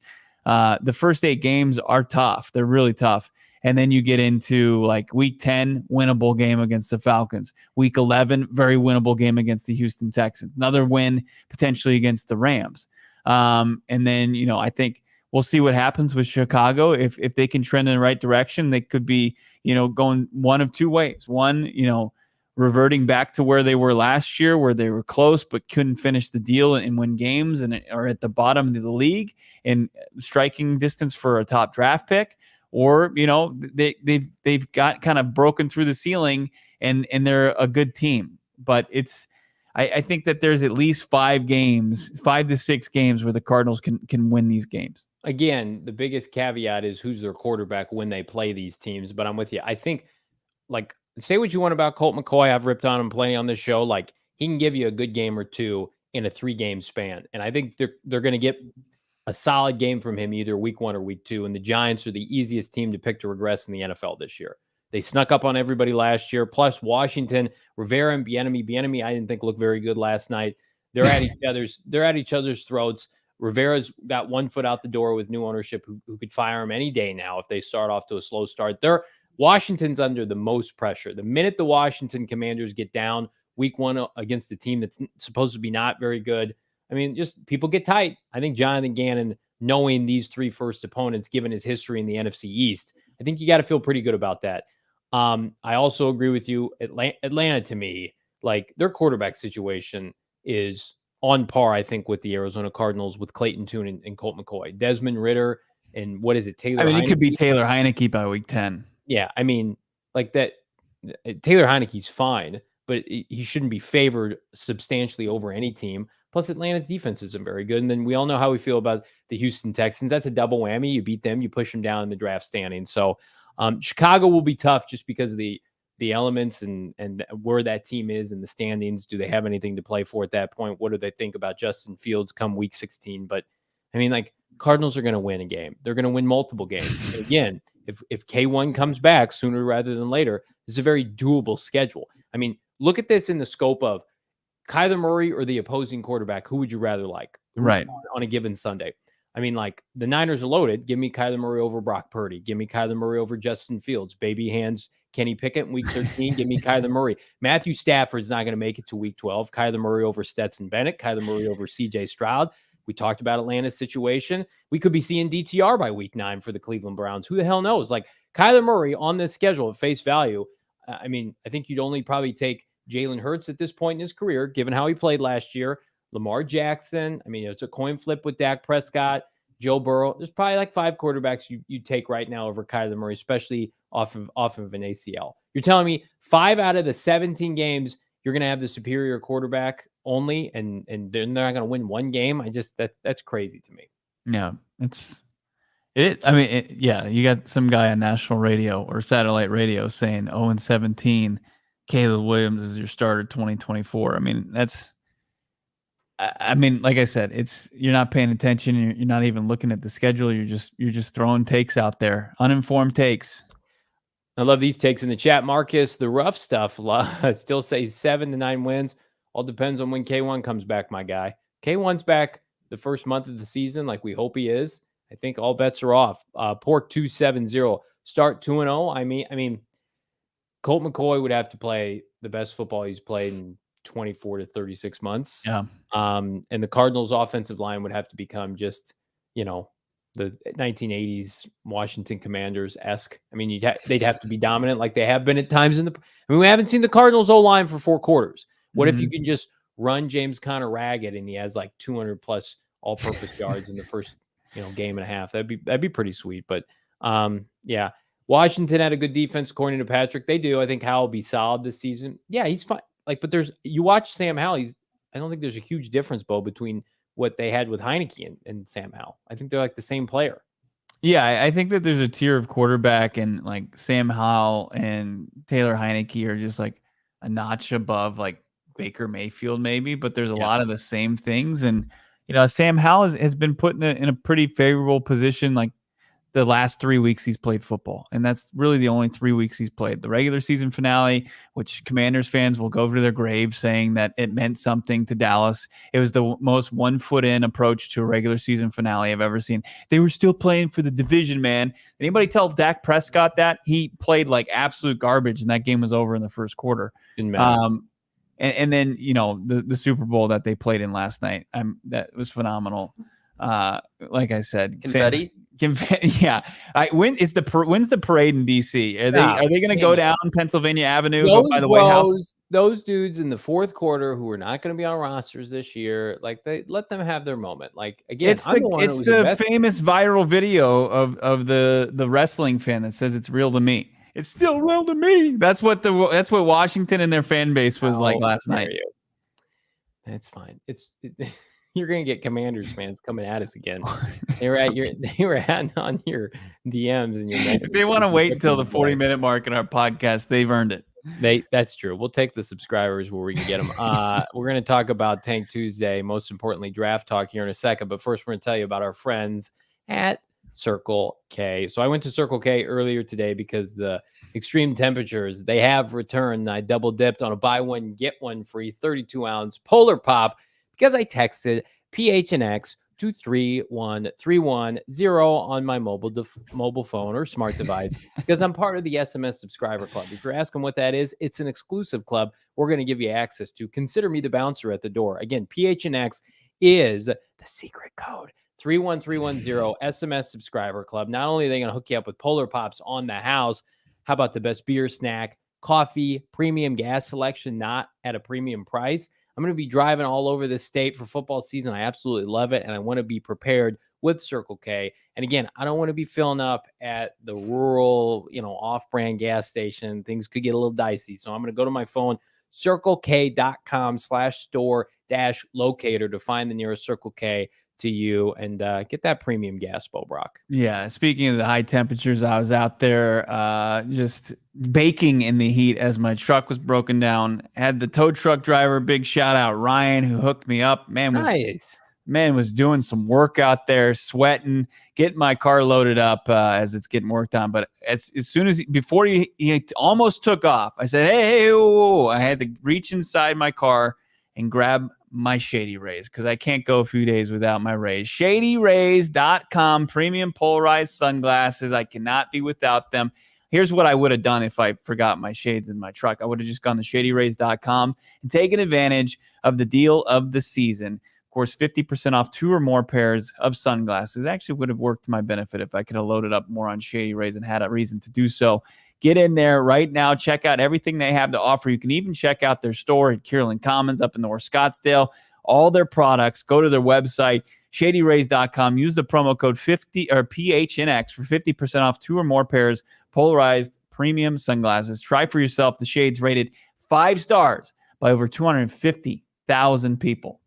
[SPEAKER 2] The first 8 games are tough. They're really tough. And then you get into like week 10, winnable game against the Falcons. Week 11, very winnable game against the Houston Texans. Another win potentially against the Rams. And then, I think we'll see what happens with Chicago. If they can trend in the right direction, they could be, going one of 2 ways. One, reverting back to where they were last year, where they were close but couldn't finish the deal and win games and are at the bottom of the league in striking distance for a top draft pick, or they've got kind of broken through the ceiling and they're a good team. But I think that there's at least 5 to 6 games where the Cardinals can win these games.
[SPEAKER 1] Again, the biggest caveat is who's their quarterback when they play these teams. But I'm with you. I think, like, say what you want about Colt McCoy. I've ripped on him plenty on this show. Like, he can give you a good game or two in a 3-game span. And I think they're going to get a solid game from him either week 1 or week 2. And the Giants are the easiest team to pick to regress in the NFL this year. They snuck up on everybody last year. Plus Washington, Rivera and Bieniemy. I didn't think looked very good last night. They're at each other's throats. Rivera's got one foot out the door with new ownership who could fire him any day now if they start off to a slow start. Washington's under the most pressure. The minute the Washington Commanders get down week 1 against a team that's supposed to be not very good, I mean, just people get tight. I think Jonathan Gannon, knowing these 3 first opponents, given his history in the NFC East, I think you got to feel pretty good about that. I also agree with you. Atlanta, to me, like, their quarterback situation is on par, I think, with the Arizona Cardinals with Clayton Tune and Colt McCoy. Desmond Ridder and what is it, Taylor Heineke?
[SPEAKER 2] It could be Taylor Heineke by week 10.
[SPEAKER 1] Yeah, I mean, like that. Taylor Heineke's fine, but he shouldn't be favored substantially over any team. Plus, Atlanta's defense isn't very good. And then we all know how we feel about the Houston Texans. That's a double whammy. You beat them, you push them down in the draft standing. So Chicago will be tough just because of the elements and where that team is in the standings. Do they have anything to play for at that point? What do they think about Justin Fields come week 16? But I mean, like, Cardinals are going to win a game. They're going to win multiple games. And again, if K1 comes back sooner rather than later, this is a very doable schedule. I mean, look at this in the scope of Kyler Murray or the opposing quarterback. Who would you rather like
[SPEAKER 2] right
[SPEAKER 1] on a given Sunday? I mean, like, the Niners are loaded. Give me Kyler Murray over Brock Purdy. Give me Kyler Murray over Justin Fields. Baby hands Kenny Pickett in week 13. Give me Kyler Murray. Matthew Stafford's not going to make it to week 12. Kyler Murray over Stetson Bennett. Kyler Murray over CJ Stroud. We talked about Atlanta's situation. We could be seeing DTR by week 9 for the Cleveland Browns. Who the hell knows? Like, Kyler Murray on this schedule at face value, I mean, I think you'd only probably take Jalen Hurts at this point in his career, given how he played last year. Lamar Jackson. I mean, it's a coin flip with Dak Prescott, Joe Burrow. There's probably like 5 quarterbacks you take right now over Kyler Murray, especially off of an ACL. You're telling me 5 out of the 17 games you're going to have the superior quarterback only, and they're not going to win one game? That's crazy to me.
[SPEAKER 2] Yeah, yeah, you got some guy on national radio or satellite radio saying 0-17, Caleb Williams is your starter 2024. I mean, like I said, you're not paying attention. You're not even looking at the schedule. You're just throwing takes out there, uninformed takes.
[SPEAKER 1] I love these takes in the chat. Marcus, the rough stuff still say 7 to 9 wins. All depends on when K1 comes back, my guy. K1's back the first month of the season, like we hope he is. I think all bets are off. Pork 270 start 2-0. I mean, Colt McCoy would have to play the best football he's played in 24 to 36 months.
[SPEAKER 2] Yeah.
[SPEAKER 1] And the Cardinals' offensive line would have to become just, the 1980s Washington Commanders-esque. I mean, they'd have to be dominant like they have been at times we haven't seen the Cardinals' O-line for 4 quarters. What if you can just run James Conner ragged and he has like 200 plus all-purpose yards in the first, game and a half? That'd be pretty sweet. But yeah, Washington had a good defense according to Patrick. They do. I think Howell will be solid this season. Yeah, he's fine. Like, but you watch Sam Howell. I don't think there's a huge difference, Bo, between what they had with Heineke and Sam Howell. I think they're like the same player.
[SPEAKER 2] Yeah, I think that there's a tier of quarterback, and like Sam Howell and Taylor Heineke are just like a notch above like Baker Mayfield maybe, but there's a lot of the same things. And, Sam Howell has been put in a pretty favorable position like the last 3 weeks he's played football. And that's really the only 3 weeks he's played. The regular season finale, which Commanders fans will go to their grave saying that it meant something to Dallas. It was the most 1 foot in approach to a regular season finale I've ever seen. They were still playing for the division, man. Anybody tell Dak Prescott that? He played like absolute garbage, and that game was over in the first quarter.
[SPEAKER 1] Didn't matter.
[SPEAKER 2] And then, the Super Bowl that they played in last night, that was phenomenal. Like I said,
[SPEAKER 4] Confetti?
[SPEAKER 2] Yeah. When's the parade in DC? Are they going to go down Pennsylvania Avenue, go by the White House?
[SPEAKER 1] Those dudes in the fourth quarter who are not going to be on rosters this year, like they let them have their moment. Like again,
[SPEAKER 2] It's the famous viral video of the wrestling fan that says it's real to me. It's still real to me. That's what Washington and their fan base was like last night.
[SPEAKER 1] That's fine. You're going to get Commanders fans coming at us again. They were on your DMs and your messages.
[SPEAKER 2] If they want to wait until the 40-minute mark in our podcast, they've earned it.
[SPEAKER 1] That's true. We'll take the subscribers where we can get them. We're going to talk about Tank Tuesday, most importantly, draft talk here in a second. But first, we're going to tell you about our friends at Circle K. So I went to Circle K earlier today because the extreme temperatures, they have returned. I double dipped on a buy one, get one free 32-ounce Polar Pop because I texted PHNX to 31310 on my mobile phone or smart device because I'm part of the SMS subscriber club. If you're asking what that is, it's an exclusive club we're going to give you access to. Consider me the bouncer at the door. Again, PHNX is the secret code. 31310 SMS subscriber club. Not only are they going to hook you up with Polar Pops on the house, how about the best beer, snack, coffee, premium gas selection, not at a premium price? I'm going to be driving all over the state for football season. I absolutely love it, and I want to be prepared with Circle K. And again, I don't want to be filling up at the rural, off-brand gas station. Things could get a little dicey. So I'm going to go to my phone, circlek.com/store-locator to find the nearest Circle K to you and get that premium gas, Bo Brock.
[SPEAKER 2] Yeah. Speaking of the high temperatures, I was out there just baking in the heat as my truck was broken down. Had the tow truck driver, big shout out, Ryan, who hooked me up. Man was doing some work out there, sweating, getting my car loaded up as it's getting worked on. But as soon as before he almost took off, I said, hey, whoa. I had to reach inside my car and grab my Shady Rays because I can't go a few days without my Rays. ShadyRays.com, premium polarized sunglasses. I cannot be without them. Here's what I would have done if I forgot my shades in my truck. I would have just gone to ShadyRays.com and taken advantage of the deal of the season. Of course, 50% off 2 or more pairs of sunglasses. Actually would have worked to my benefit if I could have loaded up more on Shady Rays and had a reason to do so. Get in there right now. Check out everything they have to offer. You can even check out their store at Kierland Commons up in North Scottsdale. All their products. Go to their website, ShadyRays.com. Use the promo code 50 or PHNX for 50% off 2 or more pairs polarized premium sunglasses. Try for yourself the shades rated 5 stars by over 250,000 people.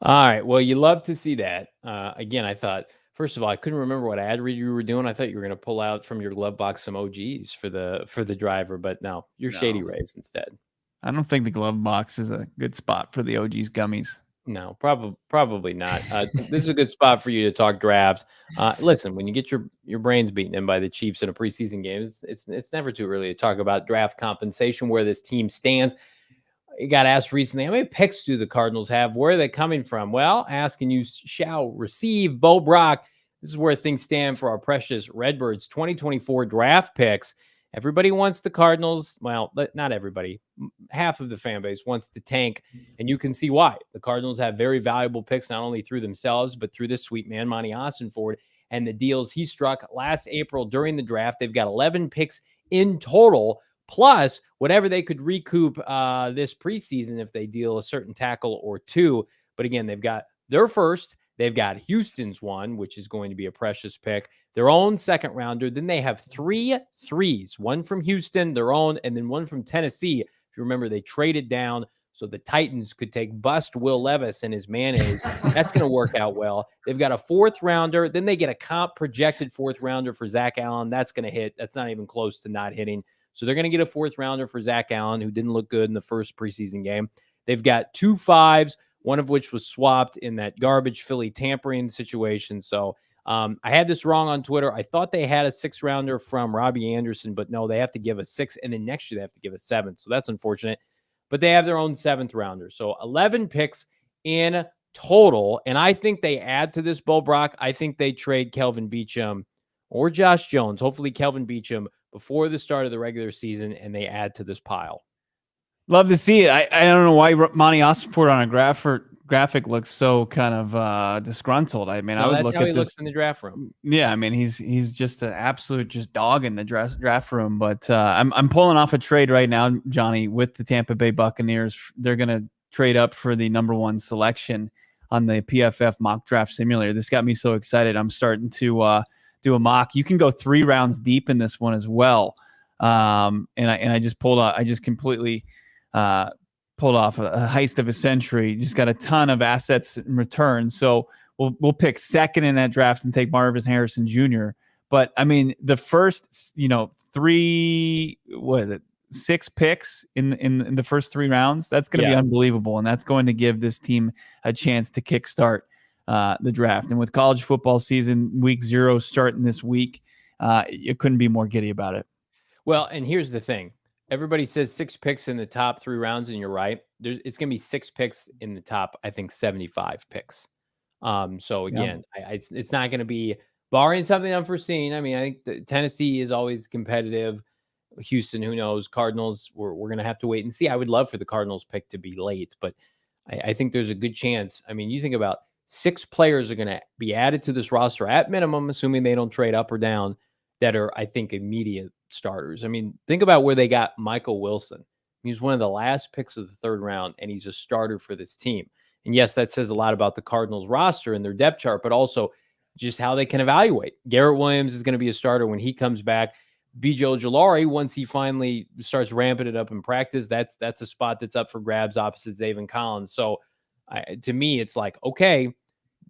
[SPEAKER 1] All right. Well, you love to see that. Again, I thought, first of all, I couldn't remember what ad read you were doing. I thought you were going to pull out from your glove box some OGs for the driver, but no, you're Shady Rays instead.
[SPEAKER 2] I don't think the glove box is a good spot for the OG's gummies.
[SPEAKER 1] No, probably not. This is a good spot for you to talk draft. Listen, when you get your brains beaten in by the Chiefs in a preseason game, it's never too early to talk about draft compensation, where this team stands. You got asked recently, how many picks do the Cardinals have? Where are they coming from? Well, ask and you shall receive. Bo Brock, this is where things stand for our precious Redbirds 2024 draft picks. Everybody wants the Cardinals. Well, not everybody. Half of the fan base wants to tank, and you can see why. The Cardinals have very valuable picks, not only through themselves, but through this sweet man, Monti Ossenfort, and the deals he struck last April during the draft. They've got 11 picks in total, plus whatever they could recoup this preseason if they deal a certain tackle or two. But again, they've got their first. They've got Houston's one, which is going to be a precious pick, their own second rounder. Then they have 3 threes, one from Houston, their own, and then one from Tennessee. If you remember, they traded down so the Titans could take bust Will Levis and his mayonnaise. That's going to work out well. They've got a 4th rounder. Then they get a comp projected 4th rounder for Zach Allen. That's going to hit. That's not even close to not hitting. So they're going to get a 4th rounder for Zach Allen, who didn't look good in the first preseason game. They've got 2 5s, one of which was swapped in that garbage Philly tampering situation. So I had this wrong on Twitter. I thought they had a 6th rounder from Robbie Anderson, but no, they have to give a 6th, and then next year they have to give a 7th. So that's unfortunate. But they have their own 7th rounder. So 11 picks in total. And I think they add to this, Bo Brock. I think they trade Kelvin Beachum or Josh Jones, hopefully Kelvin Beachum, before the start of the regular season, and they add to this pile.
[SPEAKER 2] Love to see it. I don't know why Monti Ossenfort on a graphic looks so kind of disgruntled. I mean, I would
[SPEAKER 1] that's
[SPEAKER 2] look
[SPEAKER 1] how
[SPEAKER 2] at
[SPEAKER 1] he
[SPEAKER 2] this.
[SPEAKER 1] looks in the draft room.
[SPEAKER 2] Yeah, I mean, he's just an absolute just dog in the draft room. But I'm pulling off a trade right now, Johnny, with the Tampa Bay Buccaneers. They're gonna trade up for the #1 selection on the PFF mock draft simulator. This got me so excited. I'm starting to do a mock. You can go 3 rounds deep in this one as well. And I just completely pulled off a heist of a century. Just got a ton of assets in return. So we'll pick second in that draft and take Marvin Harrison Jr. But I mean, the first 6 picks in the first 3 rounds, that's going to be unbelievable, and that's going to give this team a chance to kickstart the draft. And with college football season week 0 starting this week, you couldn't be more giddy about it.
[SPEAKER 1] Well, and here's the thing. Everybody says 6 picks in the top 3 rounds, and you're right. It's going to be 6 picks in the top, I think, 75 picks. So again, it's not going to be, barring something unforeseen. I mean, I think Tennessee is always competitive. Houston, who knows? Cardinals, we're going to have to wait and see. I would love for the Cardinals pick to be late, but I think there's a good chance. I mean, you think about 6 players are going to be added to this roster at minimum, assuming they don't trade up or down, that are, I think, immediate starters. I mean, think about where they got Michael Wilson. He was one of the last picks of the 3rd round, and he's a starter for this team. And yes, that says a lot about the Cardinals roster and their depth chart, but also just how they can evaluate. Garrett Williams is going to be a starter when he comes back. B.J. Ojulari, once he finally starts ramping it up in practice, that's a spot that's up for grabs opposite Zaven Collins. So to me, it's like, okay,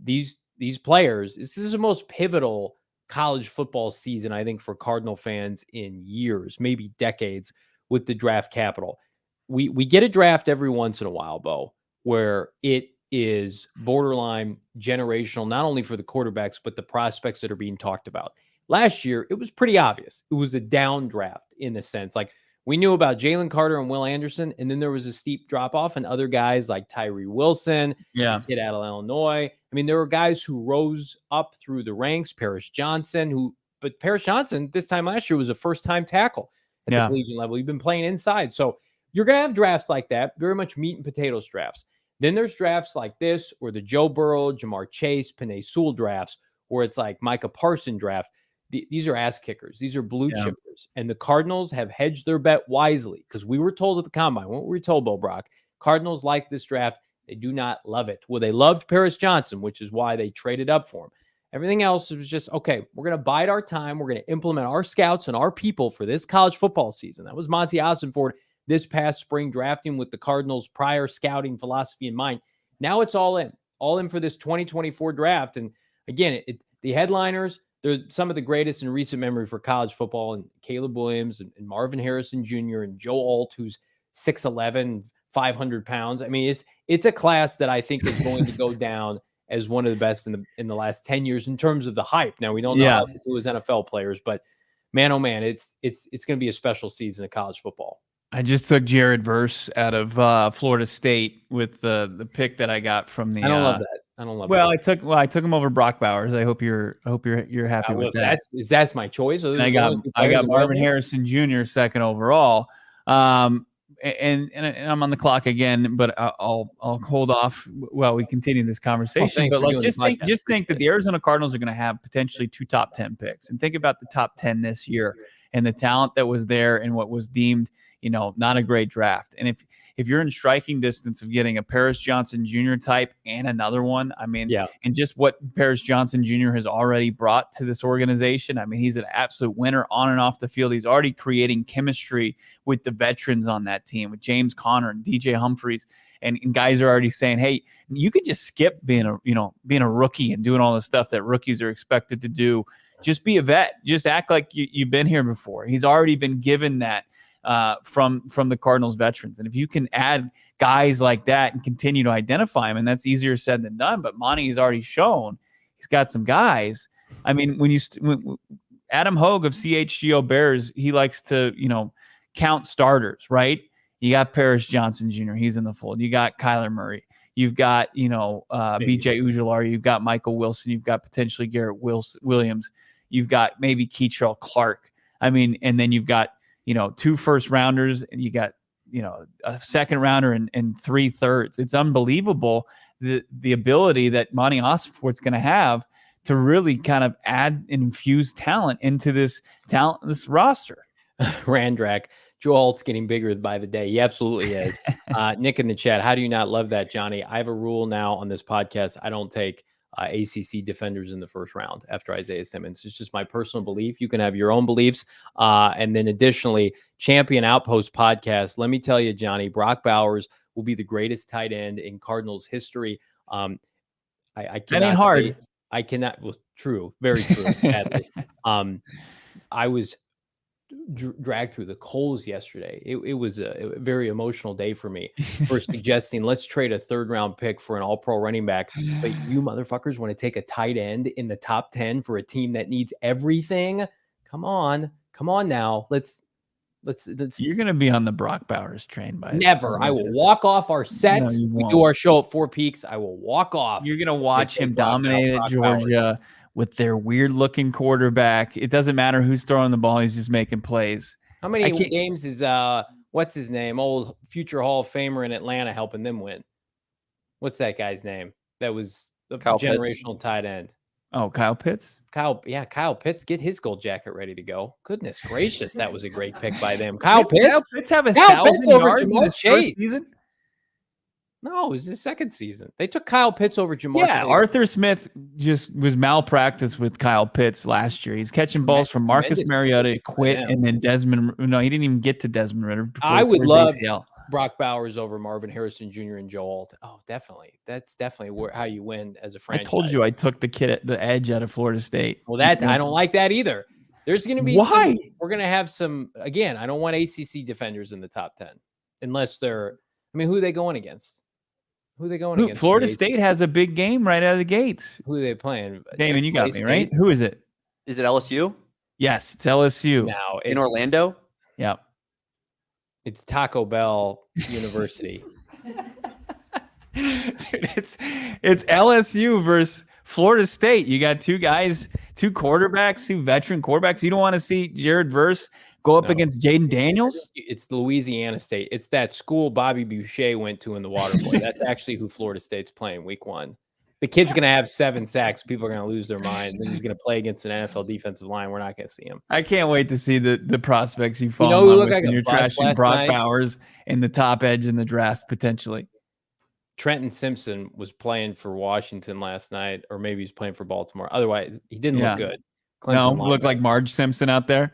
[SPEAKER 1] these players, this is the most pivotal college football season, I think, for Cardinal fans in years, maybe decades, with the draft capital. We get a draft every once in a while, Bo, where it is borderline generational, not only for the quarterbacks, but the prospects that are being talked about. Last year, it was pretty obvious. It was a down draft in a sense. Like, we knew about Jalen Carter and Will Anderson, and then there was a steep drop-off, and other guys like Tyree Wilson, the kid out of Illinois. I mean, there were guys who rose up through the ranks, Paris Johnson, but Paris Johnson this time last year was a first-time tackle at the collegiate level. He'd been playing inside. So you're going to have drafts like that, very much meat and potatoes drafts. Then there's drafts like this, or the Joe Burrow, Jamar Chase, Penei Sewell drafts, where it's like Micah Parsons draft. These are ass kickers. These are blue chippers. And the Cardinals have hedged their bet wisely, because we were told at the combine, what were we told, Bo Brock? Cardinals like this draft. They do not love it. Well, they loved Paris Johnson, which is why they traded up for him. Everything else was just, okay, we're going to bide our time. We're going to implement our scouts and our people for this college football season. That was Monti Ossenfort this past spring, drafting with the Cardinals' prior scouting philosophy in mind. Now it's all in for this 2024 draft. And again, the headliners, they're some of the greatest in recent memory for college football, and Caleb Williams and Marvin Harrison Jr. and Joe Alt, who's 6'11", 500 pounds. I mean, it's a class that I think is going to go down as one of the best in the last 10 years in terms of the hype. Now, we don't know how to do as NFL players, but man, oh man, it's going to be a special season of college football.
[SPEAKER 2] I just took Jared Verse out of Florida State with the pick that I got from the.
[SPEAKER 1] I don't love that. I don't love.
[SPEAKER 2] Well,
[SPEAKER 1] that.
[SPEAKER 2] I took him over Brock Bowers. I hope you're happy with that.
[SPEAKER 1] That's my choice.
[SPEAKER 2] And I got Marvin Harrison Jr. second overall. And I'm on the clock again, but I'll hold off while we continue this conversation. But like, just think that the Arizona Cardinals are going to have potentially 2 top 10 picks, and think about the top 10 this year and the talent that was there and what was deemed, not a great draft. And if you're in striking distance of getting a Paris Johnson Jr. type and another one, I mean, and just what Paris Johnson Jr. has already brought to this organization, I mean, he's an absolute winner on and off the field. He's already creating chemistry with the veterans on that team, with James Conner and DJ Humphries, and guys are already saying, hey, you could just skip being a rookie and doing all the stuff that rookies are expected to do. Just be a vet. Just act like you've been here before. He's already been given that from the Cardinals veterans. And if you can add guys like that and continue to identify them, and that's easier said than done, but Monti has already shown he's got some guys. I mean, when Adam Hogue of CHGO Bears, he likes to, count starters, right? You got Paris Johnson Jr. He's in the fold. You got Kyler Murray. You've got, B.J. Ojulari. You've got Michael Wilson. You've got potentially Garrett Williams. You've got maybe Keitrell Clark. I mean, and then you've got, 2 first rounders, and you got, a second rounder and 3 thirds. It's unbelievable the ability that Monti Ossenfort's going to have to really kind of add and infuse talent into this roster.
[SPEAKER 1] Randrak, Joe Alt's getting bigger by the day. He absolutely is. Nick in the chat, how do you not love that, Johnny? I have a rule now on this podcast. I don't take ACC defenders in the first round after Isaiah Simmons. It's just my personal belief. You can have your own beliefs. And then additionally, Champion Outpost podcast. Let me tell you, Johnny, Brock Bowers will be the greatest tight end in Cardinals history. I cannot
[SPEAKER 2] that ain't hard.
[SPEAKER 1] I cannot. Well, true. Very true. Badly. I was dragged through the coals yesterday. It was a very emotional day for me for suggesting let's trade a 3rd round pick for an all-pro running back. But you motherfuckers want to take a tight end in the top 10 for a team that needs everything? Come on now. Let's
[SPEAKER 2] You're going to be on the Brock Bowers train by
[SPEAKER 1] never. I will walk off our set.
[SPEAKER 2] No,
[SPEAKER 1] we do our show at 4 Peaks. I will walk off.
[SPEAKER 2] You're going to watch him dominate at Georgia with their weird looking quarterback. It doesn't matter who's throwing the ball. He's just making plays.
[SPEAKER 1] How many games is what's his name? Old future Hall of Famer in Atlanta helping them win. What's that guy's name? That was the generational tight end.
[SPEAKER 2] Oh, Kyle Pitts?
[SPEAKER 1] Kyle Pitts. Get his gold jacket ready to go. Goodness gracious, that was a great pick by them. Kyle Pitts.
[SPEAKER 2] Kyle Pitts have 1,000 yards in his first season?
[SPEAKER 1] No, it was his second season. They took Kyle Pitts over Jamar Chase.
[SPEAKER 2] Arthur Smith just was malpractice with Kyle Pitts last year. He's catching balls from Marcus Mariota, quit, and then Desmond. No, he didn't even get to Desmond Ritter.
[SPEAKER 1] I would love Brock Bowers over Marvin Harrison Jr. and Joe Alt. Oh, definitely. That's definitely how you win as a franchise.
[SPEAKER 2] I told you I took the kid at the edge out of Florida State.
[SPEAKER 1] Well, I don't like that either. There's going to be
[SPEAKER 2] why
[SPEAKER 1] we're going to have some. Again, I don't want ACC defenders in the top 10 unless they're. I mean, who are they going against? Who are they going against?
[SPEAKER 2] Florida State has a big game right out of the gates.
[SPEAKER 1] Who are they playing?
[SPEAKER 2] Damon, you got me, right? Who is it?
[SPEAKER 4] Is it LSU?
[SPEAKER 2] Yes, it's LSU.
[SPEAKER 1] Now
[SPEAKER 4] in Orlando?
[SPEAKER 2] Yeah.
[SPEAKER 1] It's Taco Bell University.
[SPEAKER 2] Dude, it's LSU versus Florida State. You got two quarterbacks, two veteran quarterbacks. You don't want to see Jared Verse go up against Jaden Daniels?
[SPEAKER 1] It's Louisiana State. It's that school Bobby Boucher went to in the water boy. That's actually who Florida State's playing week 1. The kid's going to have 7 sacks. People are going to lose their mind. Then he's going to play against an NFL defensive line. We're not going to see him.
[SPEAKER 2] I can't wait to see the prospects you fall
[SPEAKER 1] who look
[SPEAKER 2] with
[SPEAKER 1] like
[SPEAKER 2] you're trashing Brock Bowers in the top edge in the draft, potentially.
[SPEAKER 1] Trenton Simpson was playing for Washington last night, or maybe he's playing for Baltimore. Otherwise, he didn't look good.
[SPEAKER 2] Clemson looked like Marge Simpson out there.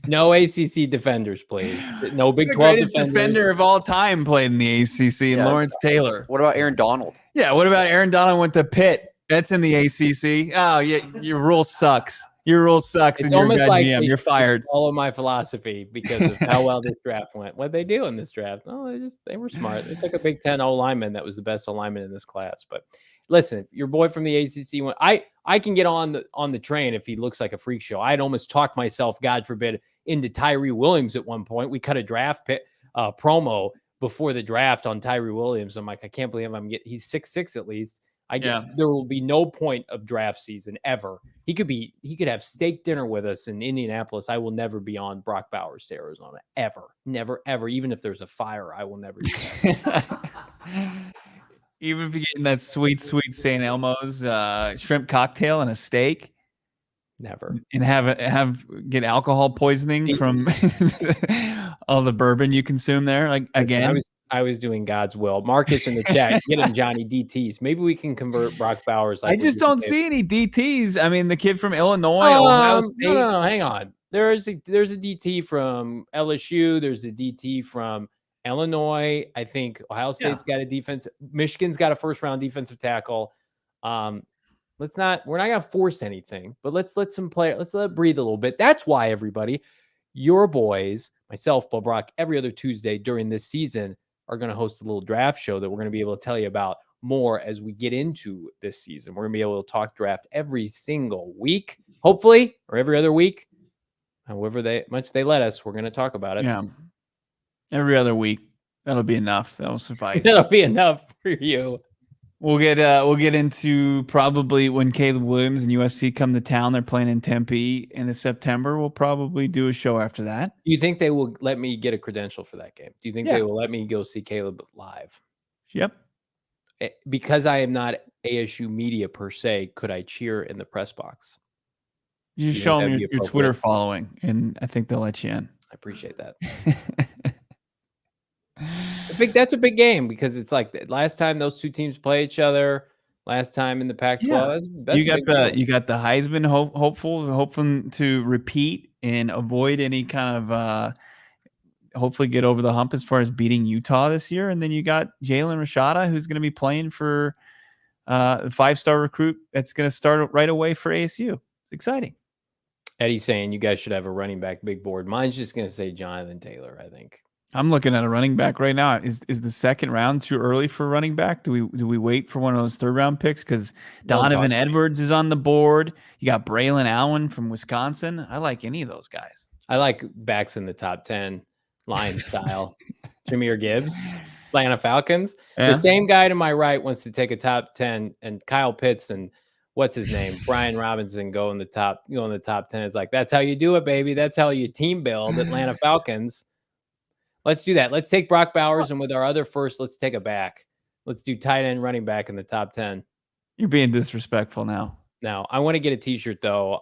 [SPEAKER 1] No ACC defenders, please. No Big 12 defenders.
[SPEAKER 2] Defender of all time played in the ACC, and Lawrence Taylor.
[SPEAKER 4] What about Aaron Donald?
[SPEAKER 2] Yeah, what about Aaron Donald went to Pitt? That's in the ACC. Oh, yeah, your rule sucks. Your rule sucks.
[SPEAKER 1] It's almost like
[SPEAKER 2] GM. You're fired.
[SPEAKER 1] Follow my philosophy because of how well this draft went. What'd they do in this draft? Oh, they were smart. They took a Big Ten O lineman that was the best O lineman in this class. But listen, your boy from the ACC went. I can get on the train if he looks like a freak show. I'd almost talked myself, God forbid, into Tyree Williams at one point. We cut a draft promo before the draft on Tyree Williams. I'm like, I can't believe he's 6'6" at least. There will be no point of draft season ever. He could have steak dinner with us in Indianapolis. I will never be on Brock Bowers to Arizona ever, never, ever. Even if there's a fire, I will never do that.
[SPEAKER 2] Even if you're getting that sweet St. Elmo's shrimp cocktail and a steak,
[SPEAKER 1] never.
[SPEAKER 2] And get alcohol poisoning from all the bourbon you consume there. Again,
[SPEAKER 1] I was doing God's will. Marcus in the chat, get him Johnny DTs. Maybe we can convert Brock Bowers.
[SPEAKER 2] I just don't see any DTs. I mean, the kid from Illinois, Ohio State.
[SPEAKER 1] No, hang on. There's a DT from LSU. There's a DT from Illinois. I think Ohio State's got a defense. Michigan's got a first-round defensive tackle. We're not going to force anything, but let's let it breathe a little bit. That's why everybody, your boys, myself, Bill Brock, every other Tuesday during this season are going to host a little draft show that we're going to be able to tell you about more as we get into this season. We're going to be able to talk draft every single week, hopefully, or every other week. However much they let us, we're going to talk about it.
[SPEAKER 2] Yeah. Every other week. That'll be enough. That'll suffice.
[SPEAKER 1] That'll be enough for you.
[SPEAKER 2] We'll get into probably when Caleb Williams and USC come to town. They're playing in Tempe in September. We'll probably do a show after that.
[SPEAKER 1] Do you think they will let me get a credential for that game? Do you think they will let me go see Caleb live?
[SPEAKER 2] Yep.
[SPEAKER 1] because I am not ASU media per se, could I cheer in the press box?
[SPEAKER 2] You just
[SPEAKER 1] You think
[SPEAKER 2] show them
[SPEAKER 1] that'd be
[SPEAKER 2] your
[SPEAKER 1] appropriate?
[SPEAKER 2] Twitter following, and I think they'll let you in.
[SPEAKER 1] I appreciate that. That's a big game because it's like the last time those two teams play each other, last time in the Pac-12. That's
[SPEAKER 2] You
[SPEAKER 1] a
[SPEAKER 2] got
[SPEAKER 1] big deal.
[SPEAKER 2] you got the Heisman hoping to repeat and avoid any kind of hopefully get over the hump as far as beating Utah this year, and then you got Jalen Rashada, who's going to be playing for a 5-star recruit that's going to start right away for ASU. It's exciting.
[SPEAKER 1] Eddie's saying you guys should have a running back big board. Mine's just going to say Jonathan Taylor, I think.
[SPEAKER 2] I'm looking at a running back right now. Is the second round too early for running back? Do we wait for one of those third round picks? Because Donovan Edwards is on the board. You got Braylon Allen from Wisconsin. I like any of those guys.
[SPEAKER 1] I like backs in the top 10, Lion style. Jahmyr Gibbs, Atlanta Falcons.
[SPEAKER 2] Yeah.
[SPEAKER 1] The same guy to my right wants to take a top 10, and Kyle Pitts and what's his name, Brian Robinson go in the top 10. It's like, that's how you do it, baby. That's how you team build Atlanta Falcons. Let's do that. Let's take Brock Bowers, and with our other first, let's take a back. Let's do tight end, running back in the top 10.
[SPEAKER 2] You're being disrespectful now.
[SPEAKER 1] Now, I want to get a t-shirt, though,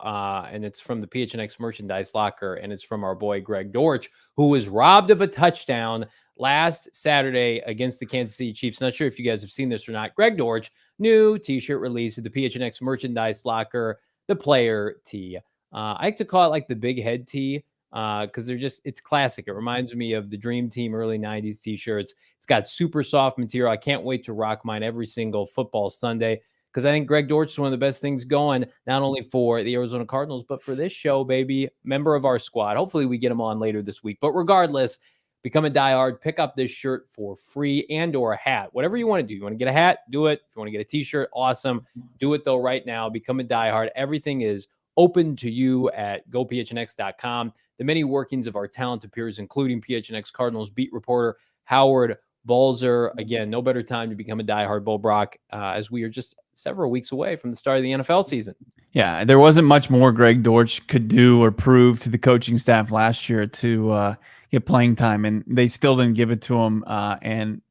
[SPEAKER 1] and it's from the PHNX merchandise locker, and it's from our boy Greg Dortch, who was robbed of a touchdown last Saturday against the Kansas City Chiefs. Not sure if you guys have seen this or not. Greg Dortch, new t-shirt release at the PHNX merchandise locker, the player tee. I like to call it like the big head tee, because it's classic. It reminds me of the Dream Team early 90s t-shirts. It's got super soft material. I can't wait to rock mine every single football Sunday, because I think Greg Dortch is one of the best things going, not only for the Arizona Cardinals, but for this show, baby. Member of our squad. Hopefully we get him on later this week. But regardless, become a diehard. Pick up this shirt for free and or a hat. Whatever you want to do. You want to get a hat? Do it. If you want to get a t-shirt, awesome. Do it, though, right now. Become a diehard. Everything is open to you at gophnx.com. The many workings of our talented peers, including PHNX Cardinals beat reporter Howard Balzer. Again, no better time to become a diehard Bull Brock, as we are just several weeks away from the start of the NFL season.
[SPEAKER 2] Yeah, there wasn't much more Greg Dortch could do or prove to the coaching staff last year to get playing time, and they still didn't give it to him. And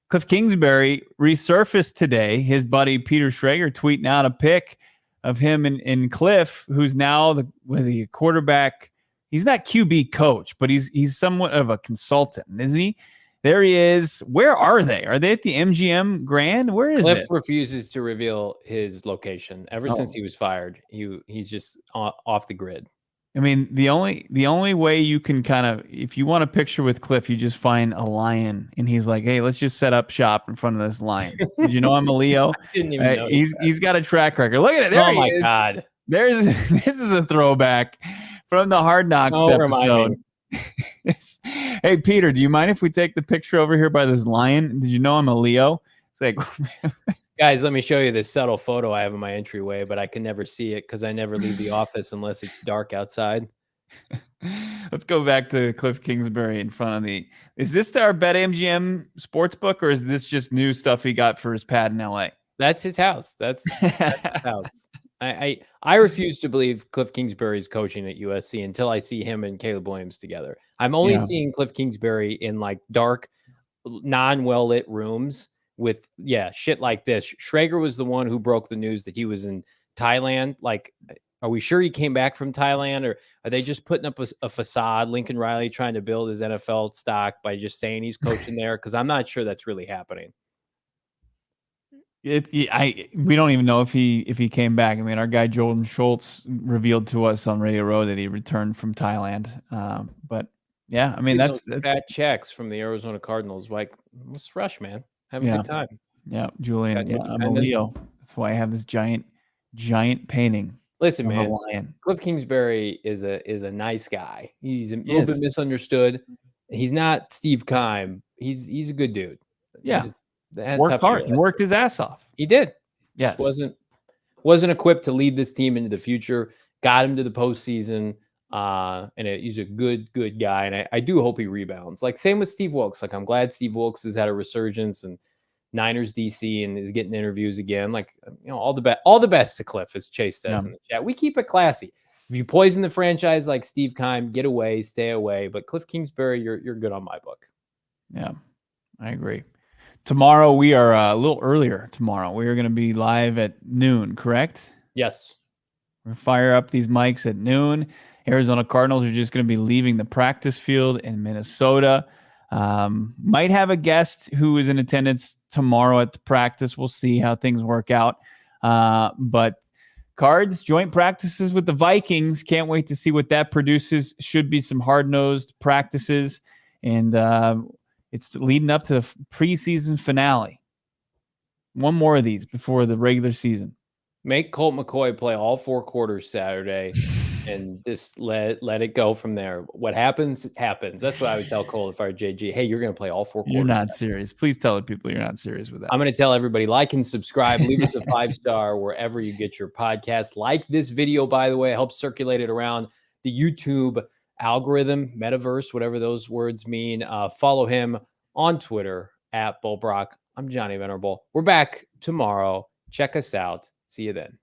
[SPEAKER 2] Kliff Kingsbury resurfaced today. His buddy Peter Schrager tweeting out a pic of him and Kliff, who's now a quarterback. He's not QB coach, but he's somewhat of a consultant, isn't he? There he is. Where are they? Are they at the MGM Grand? Where is
[SPEAKER 1] Kliff
[SPEAKER 2] this?
[SPEAKER 1] refuses to reveal his location. Ever since he was fired, he's just off the grid.
[SPEAKER 2] I mean, the only way you can kind of, if you want a picture with Kliff, you just find a lion, and he's like, "Hey, let's just set up shop in front of this lion." Did you know I'm a Leo?
[SPEAKER 1] I didn't even know
[SPEAKER 2] he's got a track record. Look at it. There
[SPEAKER 1] oh
[SPEAKER 2] he
[SPEAKER 1] my
[SPEAKER 2] is.
[SPEAKER 1] God!
[SPEAKER 2] This is a throwback from the Hard Knocks episode. Hey, Peter, do you mind if we take the picture over here by this lion? Did you know I'm a Leo? It's like,
[SPEAKER 1] guys, let me show you this subtle photo I have in my entryway, but I can never see it because I never leave the office unless it's dark outside.
[SPEAKER 2] Let's go back to Kliff Kingsbury in front of the. Is this our BetMGM sportsbook, or is this just new stuff he got for his pad in LA?
[SPEAKER 1] That's his house. That's his house. I refuse to believe Kliff Kingsbury is coaching at USC until I see him and Caleb Williams together. I'm only seeing Kliff Kingsbury in like dark, non-well lit rooms with shit like this. Schrager was the one who broke the news that he was in Thailand. Like, are we sure he came back from Thailand, or are they just putting up a facade? Lincoln Riley trying to build his NFL stock by just saying he's coaching there, because I'm not sure that's really happening.
[SPEAKER 2] We don't even know if he came back. I mean, our guy Jordan Schultz revealed to us on Radio Row that he returned from Thailand. But yeah, I mean that's
[SPEAKER 1] fat checks from the Arizona Cardinals. Like, let's rush, man. Have a good time.
[SPEAKER 2] Yeah, Julian. Yeah, I'm a Leo. That's why I have this giant painting.
[SPEAKER 1] Listen, man. Kliff Kingsbury is a nice guy. He's a little bit misunderstood. He's not Steve Keim. He's a good dude.
[SPEAKER 2] Yeah. Worked hard. He worked his ass off.
[SPEAKER 1] He did.
[SPEAKER 2] Yes.
[SPEAKER 1] Just wasn't equipped to lead this team into the future. Got him to the postseason. And he's a good guy. And I do hope he rebounds. Like, same with Steve Wilkes. Like, I'm glad Steve Wilkes has had a resurgence and Niners DC and is getting interviews again. Like, all the best to Kliff, as Chase says in the chat. We keep it classy. If you poison the franchise like Steve Keim, get away, stay away. But Kliff Kingsbury, you're good on my book.
[SPEAKER 2] Yeah, I agree. Tomorrow we are a little earlier. Tomorrow we are going to be live at noon. Correct?
[SPEAKER 1] Yes.
[SPEAKER 2] We're going to fire up these mics at noon. Arizona Cardinals are just going to be leaving the practice field in Minnesota. Might have a guest who is in attendance tomorrow at the practice. We'll see how things work out. But Cards joint practices with the Vikings. Can't wait to see what that produces. Should be some hard-nosed practices. And it's leading up to the preseason finale. One more of these before the regular season.
[SPEAKER 1] Make Colt McCoy play all 4 quarters Saturday and just let it go from there. What happens, happens. That's what I would tell Colt if I were JG. Hey, you're going to play all 4 quarters.
[SPEAKER 2] You're not serious. Please tell the people you're not serious with that.
[SPEAKER 1] I'm going to tell everybody, like and subscribe. Leave us a 5-star wherever you get your podcast. Like this video, by the way. Help circulate it around the YouTube algorithm, metaverse, whatever those words mean. Follow him on Twitter at BullBrock. I'm Johnny Venerable. We're back tomorrow. Check us out. See you then.